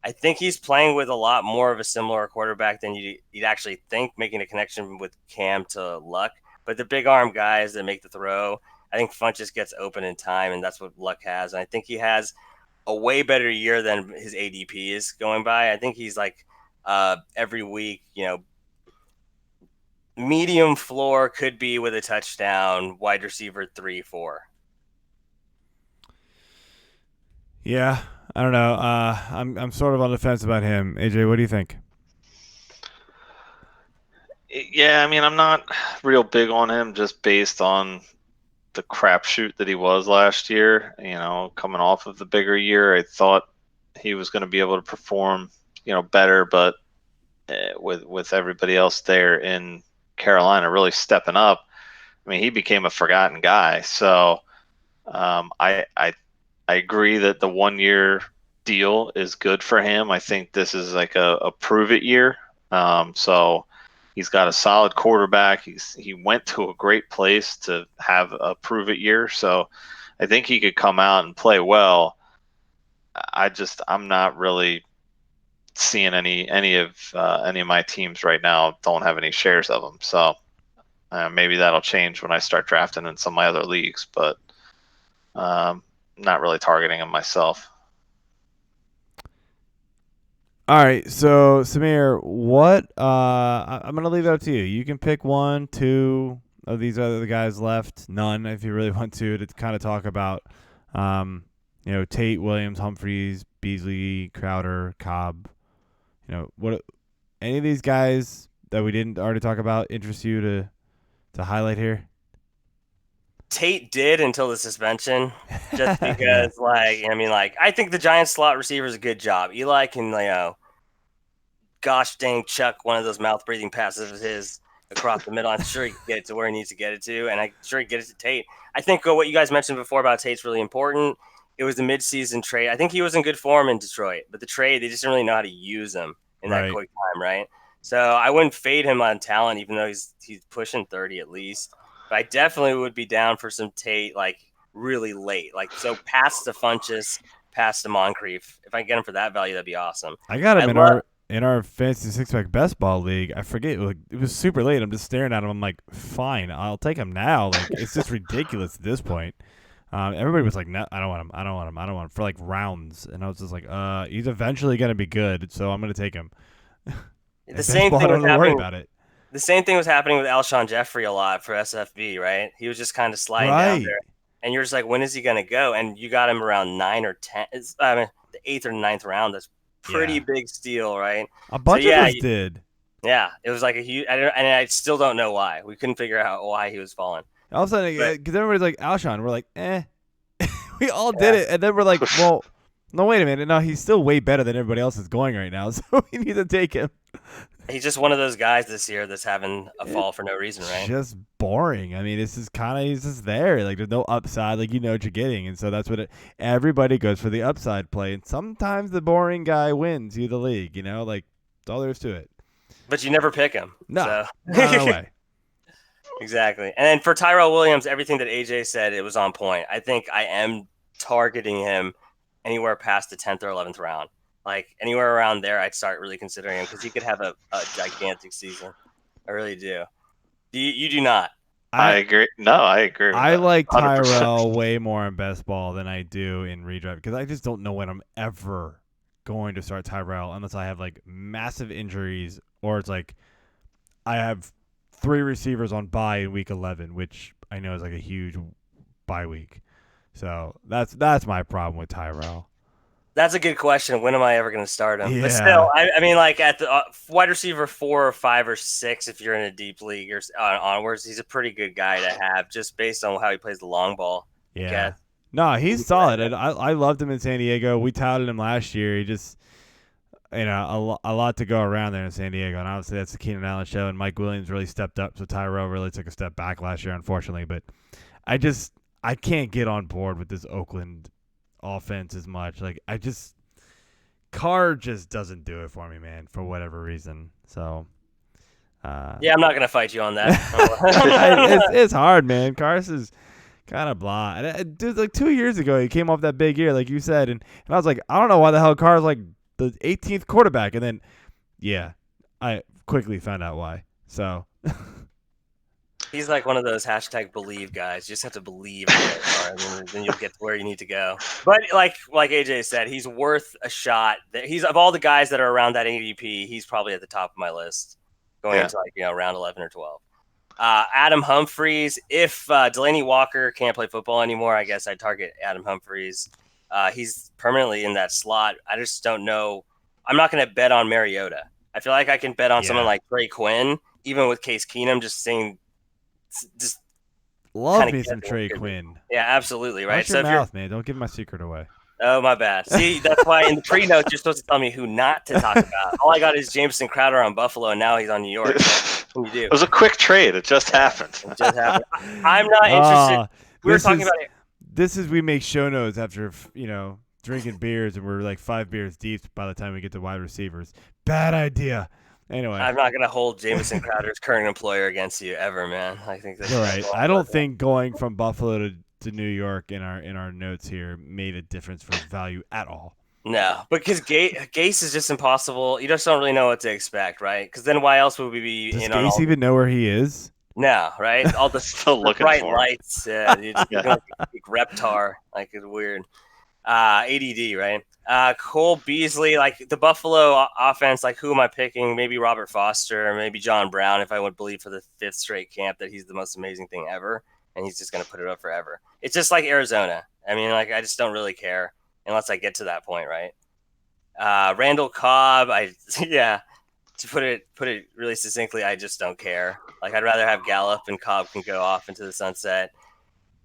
I think he's playing with a lot more of a similar quarterback than you'd actually think, making a connection with Cam to Luck. But the big arm guys that make the throw, I think Funchess gets open in time, and that's what Luck has. And I think he has a way better year than his ADP is going by. I think he's like every week, medium floor, could be with a touchdown, wide receiver 3, 4. Yeah, I don't know. I'm sort of on the fence about him. AJ, what do you think? Yeah, I mean, I'm not real big on him just based on the crapshoot that he was last year. Coming off of the bigger year, I thought he was going to be able to perform, better, but with everybody else there in Carolina really stepping up, I mean, he became a forgotten guy. So I agree that the 1-year deal is good for him. I think this is like a prove it year. So he's got a solid quarterback. He went to a great place to have a prove it year. So I think he could come out and play well. I'm not really seeing any of my teams right now don't have any shares of him. So maybe that'll change when I start drafting in some of my other leagues, but not really targeting him myself. All right, so Samir, what? I'm gonna leave it up to you. You can pick 1, 2 of these other guys left. None, if you really want to kind of talk about, Tate, Williams, Humphreys, Beasley, Crowder, Cobb. What? Any of these guys that we didn't already talk about interest you to highlight here? Tate did until the suspension, just because, yeah. I think the Giants slot receiver is a good job. Eli can, gosh dang, chuck one of those mouth-breathing passes of his across the middle. I'm sure he can get it to where he needs to get it to, and I'm sure he can get it to Tate. I think what you guys mentioned before about Tate's really important. It was the midseason trade. I think he was in good form in Detroit, but the trade, they just didn't really know how to use him in that quick time, right? So I wouldn't fade him on talent, even though he's pushing 30 at least. But I definitely would be down for some Tate, really late. So past the Funchess, past the Moncrief. If I get him for that value, that'd be awesome. I got him in our fantasy 6-pack best ball league. I forget, it was super late. I'm just staring at him. I'm like, fine, I'll take him now. It's just ridiculous at this point. Everybody was like, no, I don't want him. I don't want him. I don't want him for rounds. And I was just like, he's eventually gonna be good, so I'm gonna take him. The same thing was happening. About it. The same thing was happening with Alshon Jeffrey a lot for SFB, right? He was just kind of sliding down there, and you're just like, when is he gonna go? And you got him around 9 or 10. The 8th or 9th round. That's pretty big steal, right? A bunch of us did. Yeah, it was like a huge, and I still don't know why. We couldn't figure out why he was falling. All of a sudden, because everybody's like, Alshon, we're like, eh. We all did it, and then we're like, well, no, wait a minute. No, he's still way better than everybody else is going right now, so we need to take him. He's just one of those guys this year that's having a fall for no reason, right? Just boring. I mean, this is kind of he's just there. Like there's no upside. Like you know what you're getting, and so that's what everybody goes for the upside play. And sometimes the boring guy wins you the league. You know, like that's all there is to it. But you never pick him. No, so. no way. Exactly. And then for Tyrell Williams, everything that AJ said, it was on point. I think I am targeting him anywhere past the 10th or 11th round. Like anywhere around there, I'd start really considering him because he could have a gigantic season. I really do. You do not. I agree. No, I agree. I like 100%. Tyrell way more in best ball than I do in redraft because I just don't know when I'm ever going to start Tyrell unless I have like massive injuries or it's like I have 3 receivers on bye in week 11, which I know is like a huge bye week. So that's my problem with Tyrell. That's a good question. When am I ever going to start him? Yeah. But still, I mean, like at the wide receiver 4 or 5 or 6, if you're in a deep league or onwards, he's a pretty good guy to have just based on how he plays the long ball. Yeah. No, he's solid. I loved him in San Diego. We touted him last year. He just, a lot to go around there in San Diego. And obviously that's the Keenan Allen show. And Mike Williams really stepped up. So Tyrell really took a step back last year, unfortunately. But I can't get on board with this Oakland offense as much. Like Carr just doesn't do it for me, man, for whatever reason. So yeah, I'm not gonna fight you on that. it's hard, man. Carson's kind of blah. And dude, like 2 years ago, he came off that big year, like you said, and I was like, I don't know why the hell Carr's like the 18th quarterback, and then yeah, I quickly found out why. So. He's like one of those #believe guys. You just have to believe in it, and then you'll get to where you need to go. But like AJ said, he's worth a shot. He's of all the guys that are around that ADP, he's probably at the top of my list going into round 11 or 12. Adam Humphries. If Delaney Walker can't play football anymore, I guess I'd target Adam Humphries. He's permanently in that slot. I just don't know. I'm not going to bet on Mariota. I feel like I can bet on someone like Trey Quinn, even with Case Keenum, just saying. Just love me some Trey Quinn. Yeah, absolutely. Right. Watch your mouth, man. Don't give my secret away. Oh, my bad. See, that's why in the pre-notes you're supposed to tell me who not to talk about. All I got is Jameson Crowder on Buffalo, and now he's on New York. What do you do? It was a quick trade. It just happened. I'm not interested. We were talking about it. This is we make show notes after drinking beers, and we're like 5 beers deep by the time we get to wide receivers. Bad idea. Anyway, I'm not going to hold Jameson Crowder's current employer against you ever, man. I think that's all right. I don't think going from Buffalo to New York in our notes here made a difference for his value at all. No, because Gase is just impossible. You just don't really know what to expect, right? Because then why else would we be? Does Gase even know where he is? No, right? All the still looking bright for lights, like Reptar, like it's weird. ADD, right? Cole Beasley, like the Buffalo offense, like who am I picking? Maybe Robert Foster, maybe John Brown, if I would believe for the 5th straight camp that he's the most amazing thing ever, and he's just going to put it up forever. It's just like Arizona. I mean, like I just don't really care unless I get to that point, right? Randall Cobb, to put it really succinctly, I just don't care. Like I'd rather have Gallup and Cobb can go off into the sunset.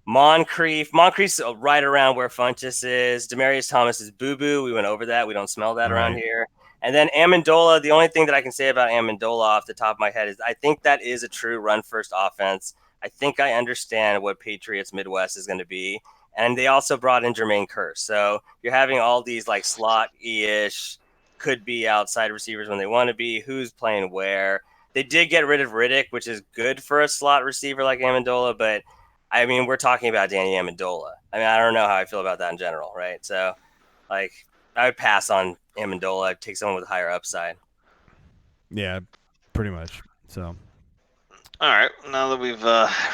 Moncrief's right around where Funchess is. Demaryius Thomas is boo-boo. We went over that. We don't smell that around here. And then Amendola, the only thing that I can say about Amendola off the top of my head is I think that is a true run-first offense. I think I understand what Patriots Midwest is going to be. And they also brought in Jermaine Kearse. So you're having all these like slot-ish, could be outside receivers when they want to be, who's playing where. They did get rid of Riddick, which is good for a slot receiver like Amendola, but I mean, we're talking about Danny Amendola. I mean, I don't know how I feel about that in general, right? So, like, I would pass on Amendola. I'd take someone with a higher upside. Yeah, pretty much. So, all right. Now that we've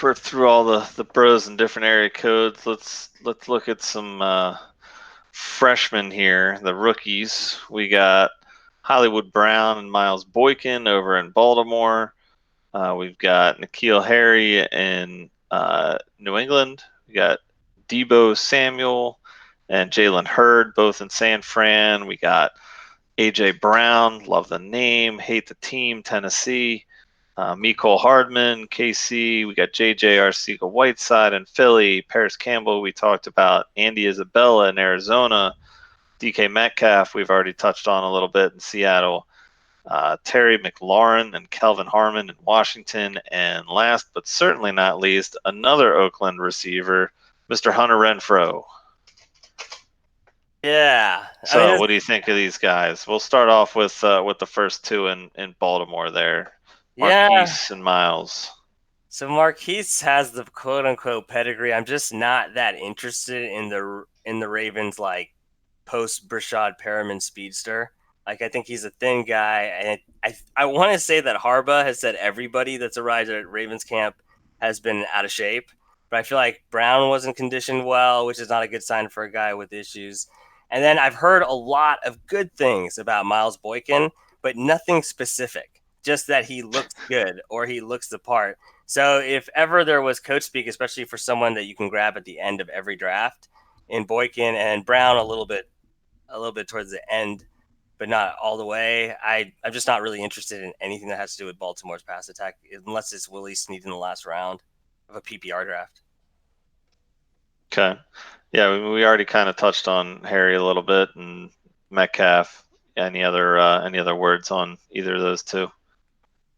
ripped through all the bros and different area codes, let's look at some freshmen here, the rookies. We got Hollywood Brown and Miles Boykin over in Baltimore. We've got N'Keal Harry in New England. We got Deebo Samuel and Jalen Hurd, both in San Fran. We got A.J. Brown, love the name, hate the team, Tennessee. Mecole Hardman, KC. We got J.J. Arcega-Whiteside in Philly. Paris Campbell, we talked about. Andy Isabella in Arizona. DK Metcalf, we've already touched on a little bit in Seattle. Terry McLaurin and Kelvin Harmon in Washington, and last but certainly not least, another Oakland receiver, Mr. Hunter Renfrow. Yeah. So, what do you think of these guys? We'll start off with the first two in Baltimore there, Yeah. Marquise and Miles. So Marquise has the quote unquote pedigree. I'm just not that interested in the Ravens like post Brashad Perriman speedster. Like I think he's a thin guy, and I want to say that Harbaugh has said everybody that's arrived at Ravens camp has been out of shape, but I feel like Brown wasn't conditioned well, which is not a good sign for a guy with issues. And then I've heard a lot of good things about Miles Boykin, but nothing specific. Just that he looks good or he looks the part. So if ever there was coach speak, especially for someone that you can grab at the end of every draft, in Boykin and Brown a little bit towards the end, but not all the way. I'm just not really interested in anything that has to do with Baltimore's pass attack, unless it's Willie Snead in the last round of a PPR draft. Okay. Yeah, we already kind of touched on Harry a little bit and Metcalf. Any other words on either of those two?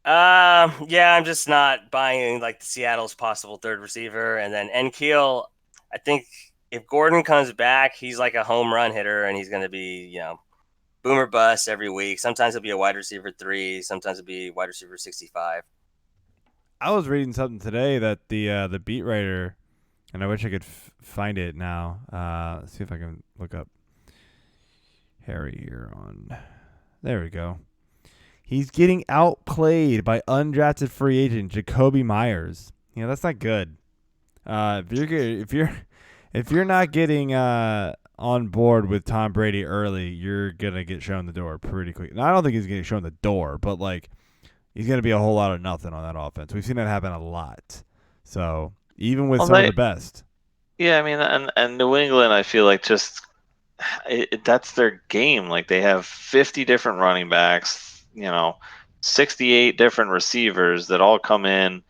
Yeah, I'm just not buying like the Seattle's possible third receiver, and then Nkeel. I think if Gordon comes back, he's like a home run hitter, and he's going to be boomer bust every week. Sometimes he'll be a wide receiver 3, sometimes he'll be wide receiver 65. I was reading something today that the beat writer, and I wish I could find it now. Let's see if I can look up Harry here on. There we go. He's getting outplayed by undrafted free agent Jacoby Myers. That's not good. If you're not getting on board with Tom Brady early, you're gonna get shown the door pretty quick. Now, I don't think he's gonna get shown the door, but like he's gonna be a whole lot of nothing on that offense. We've seen that happen a lot. So even with some of the best. Yeah, I mean, and New England, I feel like just that's their game. Like they have 50 different running backs. 68 different receivers that all come in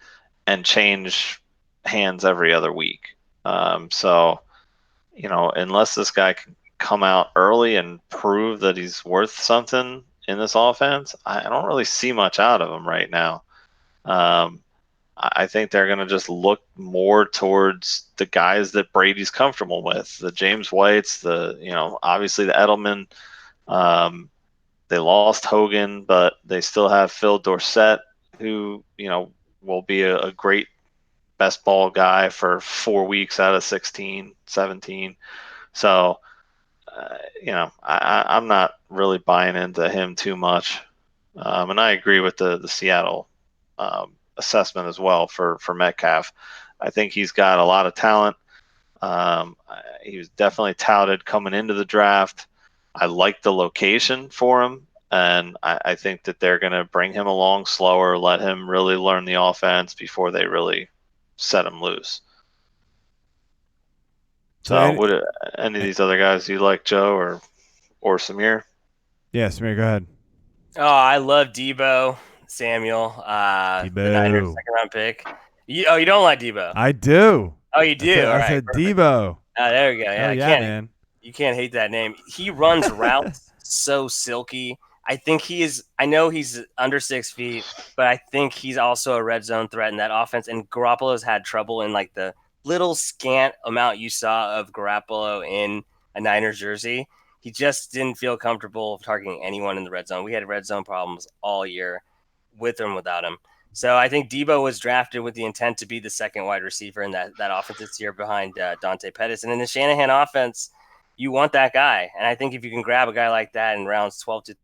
and change hands every other week. So, unless this guy can come out early and prove that he's worth something in this offense, I don't really see much out of him right now. I think they're going to just look more towards the guys that Brady's comfortable with, the James Whites, obviously the Edelman. They lost Hogan, but they still have Phil Dorsett, who, will be a great best ball guy for 4 weeks out of 16, 17. So, I'm not really buying into him too much. And I agree with the Seattle assessment as well for Metcalf. I think he's got a lot of talent. He was definitely touted coming into the draft. I like the location for him, and I think that they're going to bring him along slower, let him really learn the offense before they really set him loose. So, would any of these other guys you like, Joe or Samir? Yeah, Samir, go ahead. Oh, I love Debo Samuel, the Niners second-round pick. You don't like Debo? I do. Oh, you do? I said Debo. Oh, there we go. Yeah, man. You can't hate that name. He runs routes so silky. I know he's under 6 feet, but I think he's also a red zone threat in that offense. And Garoppolo's had trouble in like the little scant amount you saw of Garoppolo in a Niners jersey. He just didn't feel comfortable targeting anyone in the red zone. We had red zone problems all year with or without him. So I think Debo was drafted with the intent to be the second wide receiver in that offense this year behind Dante Pettis. And in the Shanahan offense, you want that guy. And I think if you can grab a guy like that in rounds 12 to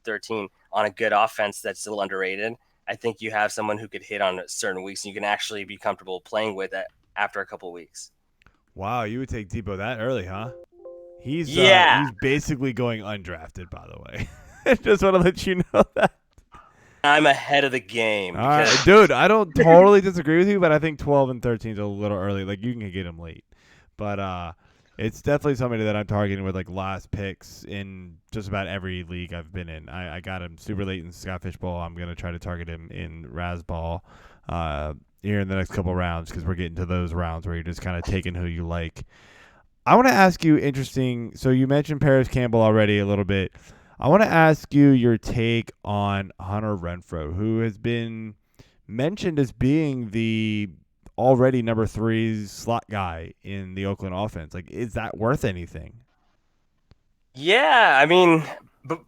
13 on a good offense that's still underrated, I think you have someone who could hit on certain weeks and you can actually be comfortable playing with it after a couple of weeks. Wow, you would take Debo that early, huh? He's basically going undrafted, by the way. Just want to let you know that. I'm ahead of the game. All right, dude, I don't totally disagree with you, but I think 12 and 13 is a little early. Like, you can get him late. But it's definitely somebody that I'm targeting with, like, last picks in just about every league I've been in. I got him super late in Scott Fishbowl. I'm going to try to target him in Razball here in the next couple rounds because we're getting to those rounds where you're just kind of taking who you like. I want to ask you, interesting, so you mentioned Paris Campbell already a little bit. I want to ask you your take on Hunter Renfrow, who has been mentioned as being the already number 3 slot guy in the Oakland offense. Like, is that worth anything? Yeah, I mean,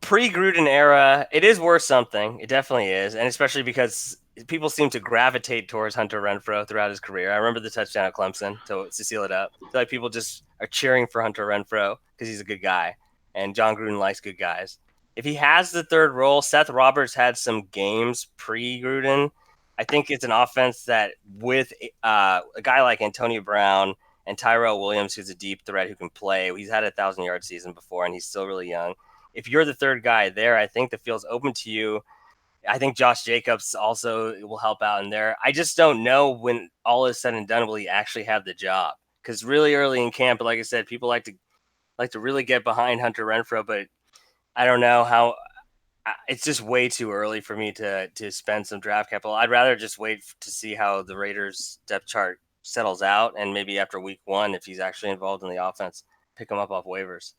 pre-Gruden era, it is worth something. It definitely is, and especially because people seem to gravitate towards Hunter Renfrow throughout his career. I remember the touchdown at Clemson to seal it up. I feel like people just are cheering for Hunter Renfrow because he's a good guy, and John Gruden likes good guys. If he has the third role, Seth Roberts had some games pre-Gruden. I think it's an offense that with a guy like Antonio Brown and Tyrell Williams, who's a deep threat who can play. He's had a 1,000-yard season before, and he's still really young. If you're the third guy there, I think the field's open to you. I think Josh Jacobs also will help out in there. I just don't know when all is said and done will he actually have the job, because really early in camp, like I said, people like to really get behind Hunter Renfrow, but I don't know how. It's just way too early for me to spend some draft capital. I'd rather just wait to see how the Raiders depth chart settles out, and maybe after week 1, if he's actually involved in the offense, pick him up off waivers.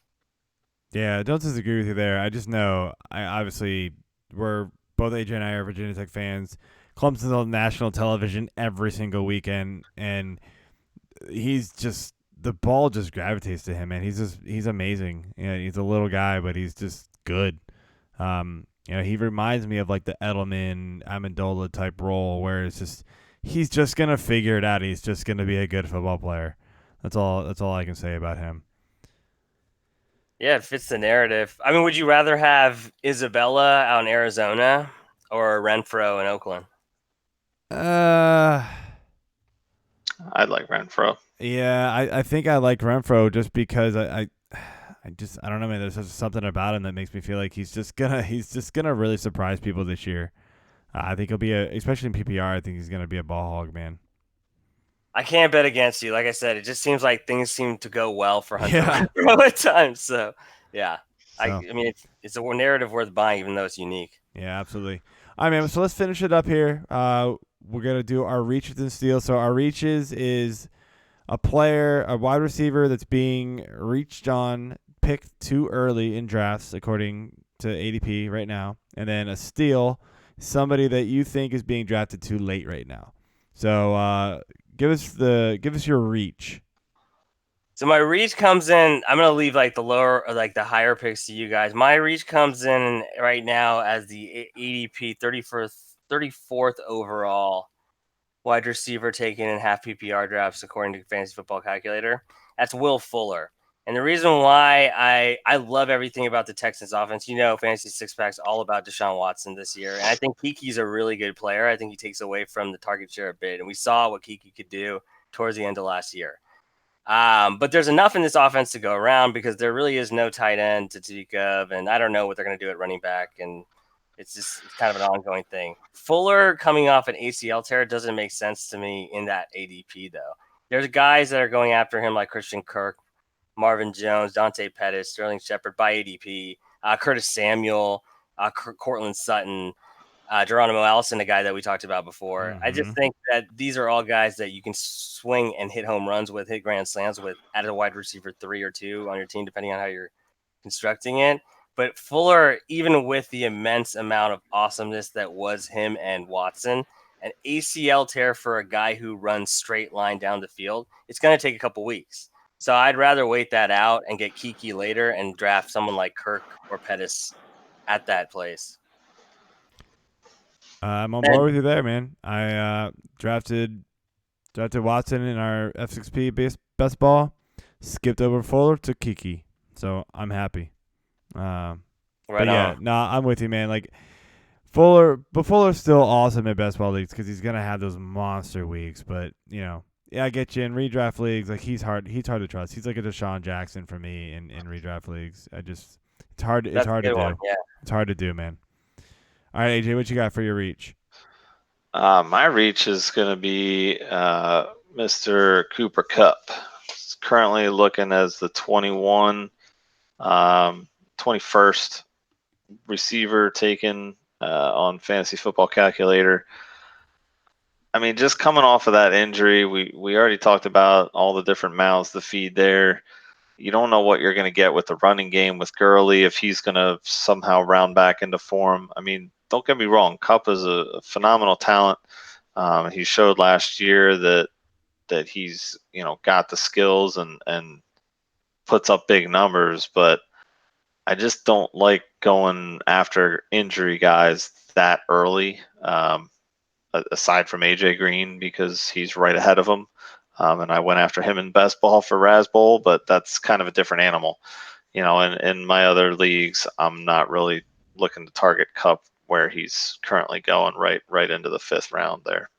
Yeah, don't disagree with you there. I just know, obviously, we're both AJ and I are Virginia Tech fans. Clemson's on national television every single weekend, and he's just, the ball just gravitates to him, man. He's amazing. He's a little guy, but he's just good. He reminds me of like the Edelman, Amendola type role, where it's just he's just gonna figure it out. He's just gonna be a good football player. That's all I can say about him. Yeah, it fits the narrative. I mean, would you rather have Isabella out in Arizona or Renfrow in Oakland? I'd like Renfrow. Yeah, I think I like Renfrow just because I don't know, man. There's just something about him that makes me feel like he's just gonna really surprise people this year. I think he'll be especially in PPR. I think he's gonna be a ball hog, man. I can't bet against you. Like I said, it just seems like things seem to go well for Hunter Renfrow at times. So yeah, I mean it's a narrative worth buying, even though it's unique. Yeah, absolutely. All right, man. So let's finish it up here. We're gonna do our reaches and steals. So our reaches is a wide receiver that's being reached on, picked too early in drafts according to ADP right now, and then a steal, somebody that you think is being drafted too late right now. So give us your reach. So my reach comes in. I'm gonna leave like the lower or like the higher picks to you guys. My reach comes in right now as the ADP 34th overall wide receiver taken in half PPR drafts according to Fantasy Football Calculator. That's Will Fuller. And the reason why I love everything about the Texans offense, Fantasy Six Pack's all about Deshaun Watson this year. And I think Kiki's a really good player. I think he takes away from the target share a bit. And we saw what Kiki could do towards the end of last year. But there's enough in this offense to go around because there really is no tight end to speak of. And I don't know what they're going to do at running back. And it's kind of an ongoing thing. Fuller coming off an ACL tear doesn't make sense to me in that ADP, though. There's guys that are going after him like Christian Kirk, Marvin Jones, Dante Pettis, Sterling Shepard by ADP, Curtis Samuel, Cortland Sutton, Geronimo Allison, a guy that we talked about before. Mm-hmm. I just think that these are all guys that you can swing and hit home runs with, hit grand slams with, at a wide receiver 3 or 2 on your team, depending on how you're constructing it. But Fuller, even with the immense amount of awesomeness that was him and Watson, an ACL tear for a guy who runs straight line down the field, it's going to take a couple weeks. So I'd rather wait that out and get Kiki later and draft someone like Kirk or Pettis at that place. I'm on board with you there, man. I drafted Watson in our F6P best ball, skipped over Fuller to Kiki, so I'm happy. Right on. I'm with you, man. Like Fuller's still awesome in best ball leagues because he's gonna have those monster weeks. But I get you in redraft leagues. Like he's hard to trust. He's like a Deshaun Jackson for me in redraft leagues. It's hard to do. Yeah. It's hard to do, man. All right, AJ, what you got for your reach? My reach is going to be Mr. Cooper Kupp. He's currently looking as the 21st receiver taken on Fantasy Football Calculator. I mean, just coming off of that injury, we already talked about all the different mouths to feed there. You don't know what you're going to get with the running game with Gurley, if he's going to somehow round back into form. I mean, don't get me wrong. Kupp is a phenomenal talent. He showed last year that he's, got the skills and puts up big numbers, but I just don't like going after injury guys that early, aside from A.J. Green, because he's right ahead of him. And I went after him in best ball for Raz Bowl, but that's kind of a different animal. In my other leagues, I'm not really looking to target Kupp where he's currently going right into the 5th round there.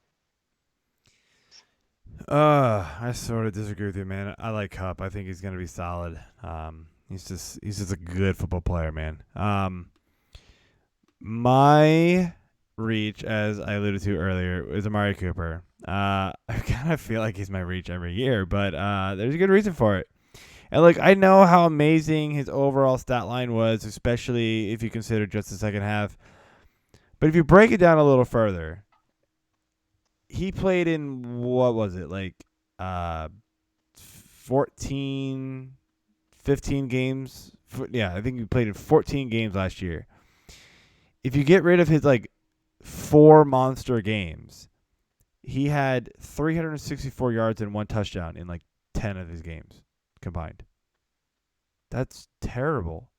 I sort of disagree with you, man. I like Kupp. I think he's gonna be solid. He's just a good football player, man. My reach, as I alluded to earlier, is Amari Cooper. I kind of feel like he's my reach every year, but there's a good reason for it. And look, I know how amazing his overall stat line was, especially if you consider just the second half. But if you break it down a little further, he played in, what was it, like 14, 15 games? Yeah, I think he played in 14 games last year. If you get rid of his, 4 monster games, he had 364 yards and 1 touchdown in, 10 of his games combined. That's terrible.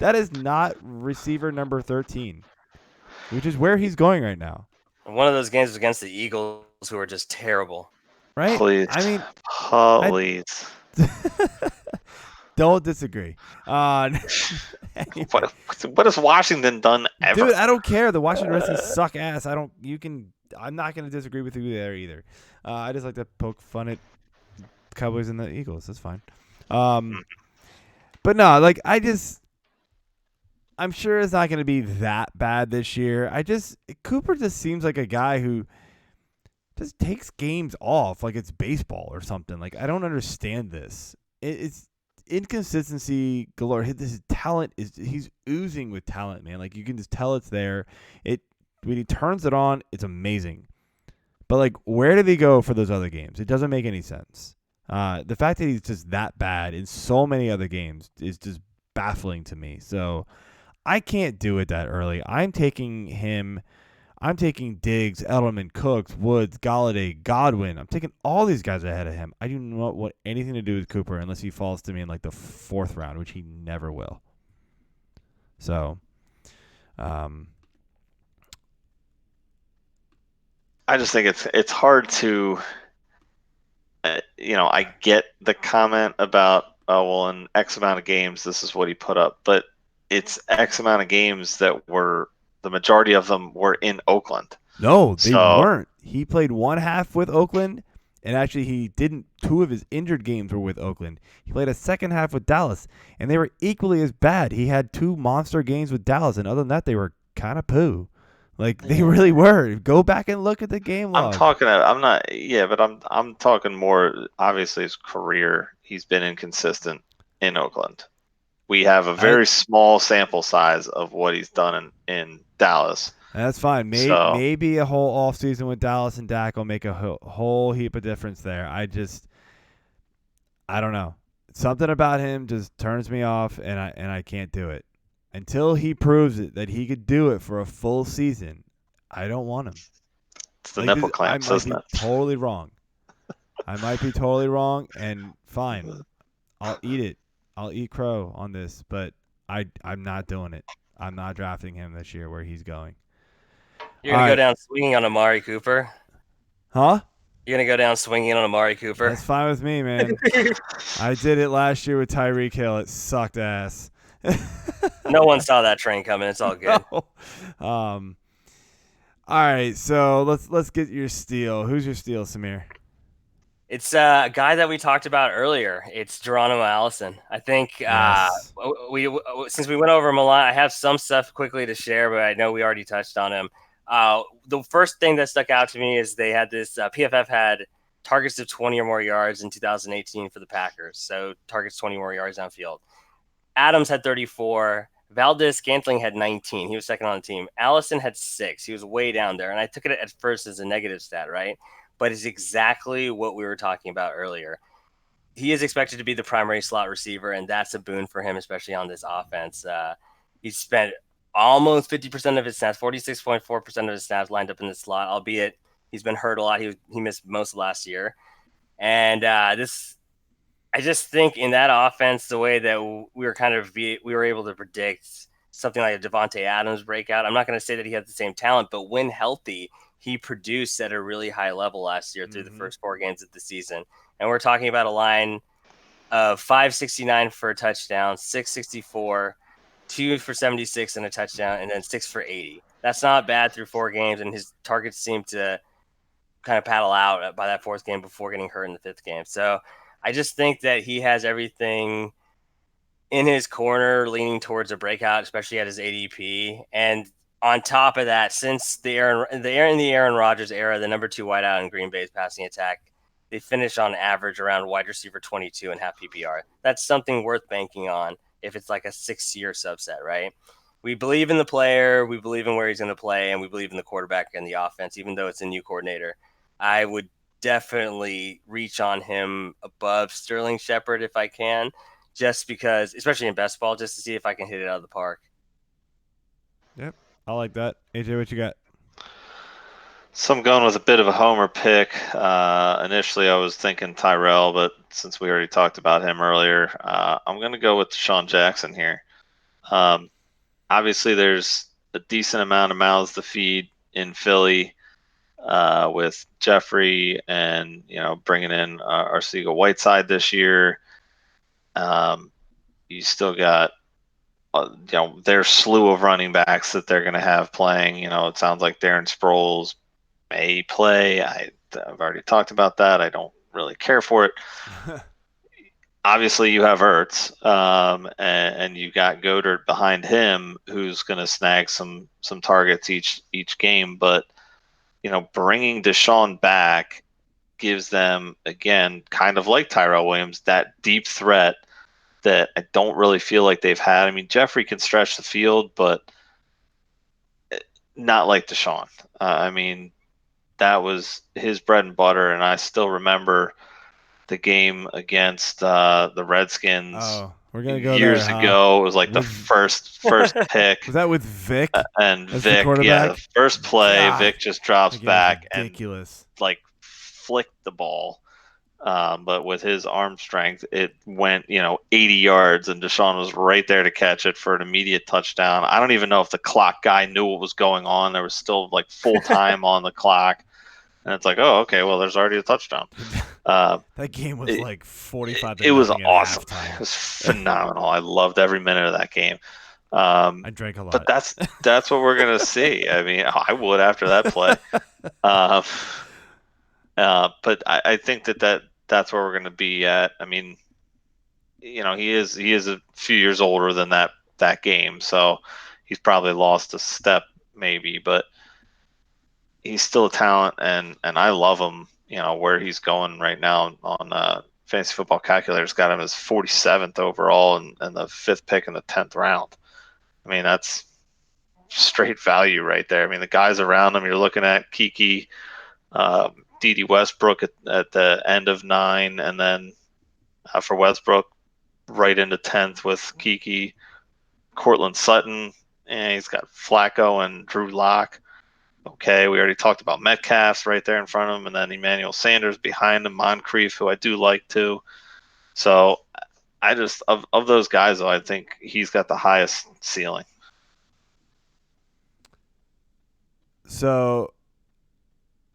That is not receiver number 13, which is where he's going right now. One of those games was against the Eagles, who are just terrible. Right? Please. I mean, please. Don't disagree. What has Washington done ever? Dude, I don't care. The Washington Redskins suck ass. I'm not going to disagree with you there either. I just like to poke fun at Cowboys and the Eagles. That's fine. But no, I'm sure it's not going to be that bad this year. Cooper just seems like a guy who just takes games off like it's baseball or something. I don't understand this. It's inconsistency galore. His talent he's oozing with talent, man. You can just tell it's there. When he turns it on, it's amazing. But where did he go for those other games? It doesn't make any sense. The fact that he's just that bad in so many other games is just baffling to me. So I can't do it that early. I'm taking Diggs, Edelman, Cooks, Woods, Galladay, Godwin. I'm taking all these guys ahead of him. I do not want anything to do with Cooper unless he falls to me in the 4th round, which he never will. So, I just think it's hard to, I get the comment about, in X amount of games, this is what he put up, but it's X amount of games that were, the majority of them were in Oakland. No, they weren't. He played 1 half with Oakland, and actually he didn't. 2 of his injured games were with Oakland. He played a second half with Dallas, and they were equally as bad. He had 2 monster games with Dallas, and other than that, they were kind of poo. They really were. Go back and look at the game log. I'm talking more, obviously, his career. He's been inconsistent in Oakland. We have a very small sample size of what he's done in Dallas. That's fine. Maybe a whole offseason with Dallas and Dak will make a whole heap of difference there. I don't know. Something about him just turns me off, and I can't do it. Until he proves it that he could do it for a full season, I don't want him. It's the nipple clamps, isn't it? Totally wrong. I might be totally wrong, and fine. I'll eat it. I'll eat crow on this, but I'm not doing it. I'm not drafting him this year where he's going. You're going to go down swinging on Amari Cooper? Huh? You're going to go down swinging on Amari Cooper? That's fine with me, man. I did it last year with Tyreek Hill. It sucked ass. No one saw that train coming. It's all good. No. All right, so let's get your steal. Who's your steal, Samir? It's a guy that we talked about earlier. It's Geronimo Allison. I think Yes. Since we went over him a lot, I have some stuff quickly to share, but I know we already touched on him. The first thing that stuck out to me is they had this PFF had targets of 20 or more yards in 2018 for the Packers. So targets 20 more yards downfield. Adams had 34. Valdez-Scantling had 19. He was second on the team. Allison had 6. He was way down there. And I took it at first as a negative stat, right? But it's exactly what we were talking about earlier. he is expected to be the primary slot receiver, and that's a boon for him, especially on this offense. He spent almost 50% of his snaps, 46.4% of his snaps lined up in the slot, albeit he's been hurt a lot. He missed most of last year. And I just think in that offense, the way that we were able to predict something like a Devontae Adams breakout. I'm not going to say that he had the same talent, but when healthy, he produced at a really high level last year through the first 4 games of the season. And we're talking about a line of 569 for a touchdown, 664, 2 for 76 and a touchdown, and then 6 for 80. That's not bad through 4 games, and his targets seem to kind of paddle out by that 4th game before getting hurt in the 5th game. So I just think that he has everything in his corner leaning towards a breakout, especially at his ADP. And on top of that, since the Aaron Rodgers era, the number 2 wideout in Green Bay's passing attack, they finish on average around wide receiver 22 and half PPR. That's something worth banking on if it's like a 6-year subset, right? We believe in the player, we believe in where he's going to play, and we believe in the quarterback and the offense, even though it's a new coordinator. I would definitely reach on him above Sterling Shepard if I can, just because, especially in best ball, just to see if I can hit it out of the park. Yep, I like that. AJ, what you got? So I'm going with a bit of a homer pick. Initially, I was thinking Tyrell, but since we already talked about him earlier, I'm going to go with Deshaun Jackson here. Obviously, there's a decent amount of mouths to feed in Philly with Jeffrey and, bringing in Arcega-Whiteside this year. You still got their slew of running backs that they're going to have playing. It sounds like Darren Sproles may play. I've already talked about that. I don't really care for it. Obviously, you have Ertz, and you got Goddard behind him, who's going to snag some targets each game. But bringing Deshaun back gives them, again, kind of like Tyrell Williams, that deep threat that I don't really feel like they've had. I mean, Jeffrey can stretch the field, but not like Deshaun. I mean, that was his bread and butter, and I still remember the game against the Redskins. Oh, we're gonna go years there, huh? ago. It was like the first pick. Was that with Vic? And As Vic, the first play, God, Vic just drops back ridiculous. and flicked the ball. But with his arm strength, it went 80 yards, and Deshaun was right there to catch it for an immediate touchdown. I don't even know if the clock guy knew what was going on. There was still full time on the clock. And it's like, oh, okay, well, there's already a touchdown. That game was 45 to It was nothing awesome. at halftime. It was phenomenal. I loved every minute of that game. I drank a lot. But that's what we're going to see. I mean, I would after that play. But I think that's where we're going to be at. I mean, he is a few years older than that game, so he's probably lost a step maybe, but he's still a talent, and I love him. Where he's going right now on Fantasy Football Calculator's got him as 47th overall and the 5th pick in the 10th round. I mean, that's straight value right there. I mean, the guys around him, you're looking at Kiki, D.D. Westbrook at the end of 9, and then for Westbrook, right into 10th with Kiki, Cortland Sutton, and he's got Flacco and Drew Lock. Okay, we already talked about Metcalf right there in front of him, and then Emmanuel Sanders behind him, Moncrief, who I do like too. So I just, of those guys, though, I think he's got the highest ceiling. So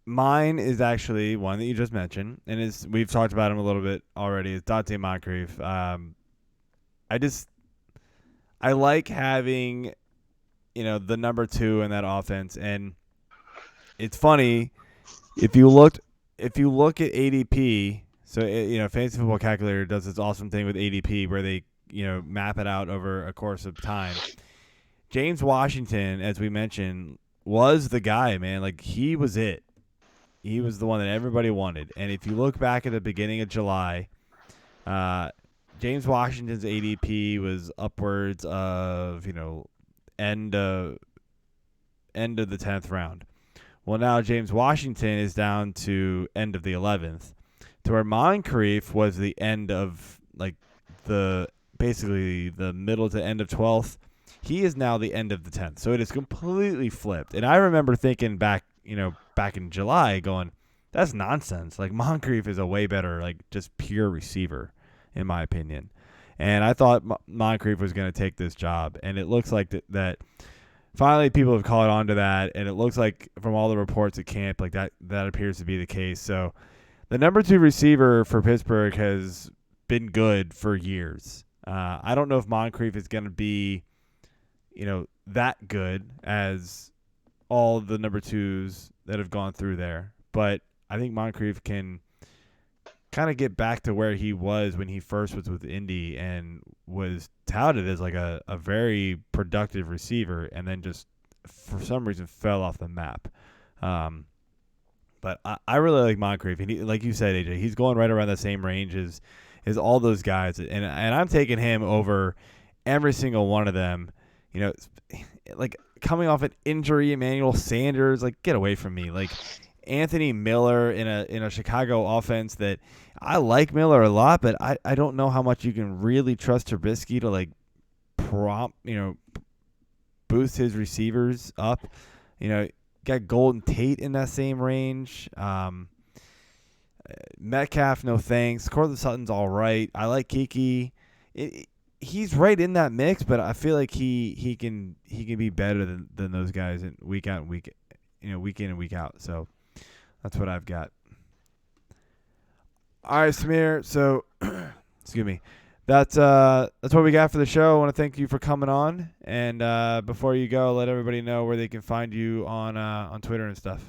mine is actually one that you just mentioned, and we've talked about him a little bit already. It's Dante Moncrief. I like having, the number 2 in that offense, and it's funny if you look at ADP. So Fantasy Football Calculator does this awesome thing with ADP where they map it out over a course of time. James Washington, as we mentioned, was the guy, man. He was it. He was the one that everybody wanted. And if you look back at the beginning of July, James Washington's ADP was upwards of end of the 10th round. Well, now James Washington is down to end of the 11th. to where Moncrief was the end of basically the middle to end of 12th. He is now the end of the 10th. So it is completely flipped. And I remember thinking back in July going, that's nonsense. Like Moncrief is a way better, like just pure receiver, in my opinion. And I thought Moncrief was going to take this job. And it looks like that finally people have caught on to that. And it looks like from all the reports at camp, like that appears to be the case. So the number 2 receiver for Pittsburgh has been good for years. I don't know if Moncrief is going to be, that good as all the number 2s that have gone through there. But I think Moncrief can kind of get back to where he was when he first was with Indy and was touted as like a very productive receiver, and then just for some reason fell off the map. But I really like Moncrief. And like you said, AJ, he's going right around the same range as all those guys. And I'm taking him over every single one of them. Like coming off an injury, Emmanuel Sanders, like get away from me. Like Anthony Miller in a Chicago offense that I like Miller a lot, but I don't know how much you can really trust Trubisky to like boost his receivers up. Got Golden Tate in that same range. Metcalf, no thanks. Cortland Sutton's all right. I like Kiki. He's right in that mix, but I feel like he can be better than those guys in week out and week in and week out. So that's what I've got. All right, Samir. So excuse me. That's what we got for the show. I want to thank you for coming on. And before you go, let everybody know where they can find you on Twitter and stuff.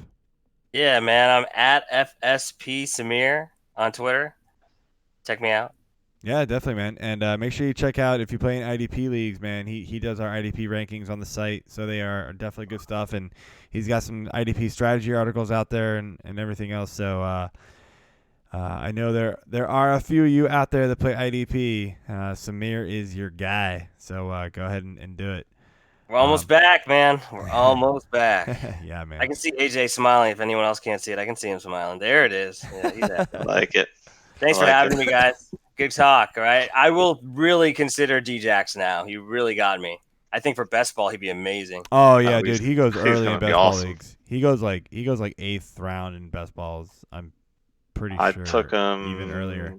Yeah, man. I'm at FSP Samir on Twitter. Check me out. Yeah, definitely, man. And make sure you check out if you play in IDP leagues, man. He does our IDP rankings on the site, so they are definitely good stuff. And he's got some IDP strategy articles out there and everything else. So I know there are a few of you out there that play IDP. Samir is your guy, so go ahead and do it. We're almost back, man. We're almost back. Yeah, man. I can see AJ smiling. If anyone else can't see it, I can see him smiling. There it is. Yeah, he's happy. I like it. Thanks for having me, guys. Good talk, all right? I will really consider D-Jax now. He really got me. I think for best ball, he'd be amazing. Oh, yeah, dude. He goes early in gonna be best ball awesome. leagues. He goes like 8th round in best balls. I'm pretty sure. I took him even earlier.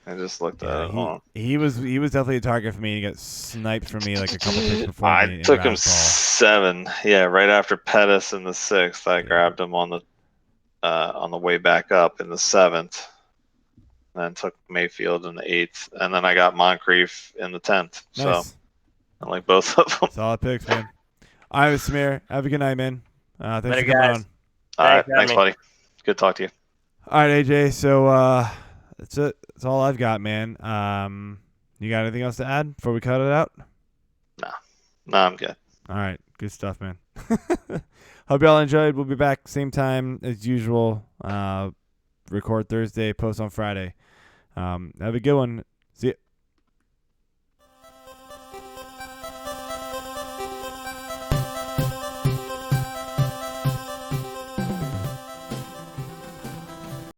I just looked at it. He was definitely a target for me. He got sniped from me like a couple picks before me. I took him ball. 7. Yeah, right after Pettis in the 6th. I grabbed him on the way back up in the 7th. Then took Mayfield in the 8th, and then I got Moncrief in the 10th. Nice. So I like both of them. Solid picks, man. All right, Samir. Have a good night, man. Thanks Later, for coming guys. on. All right, Thanks, thanks, buddy. Good talk to you. All right, AJ. So that's it. That's all I've got, man. You got anything else to add before we cut it out? No, I'm good. All right. Good stuff, man. Hope y'all enjoyed. We'll be back same time as usual. Record Thursday, post on Friday. Have a good one.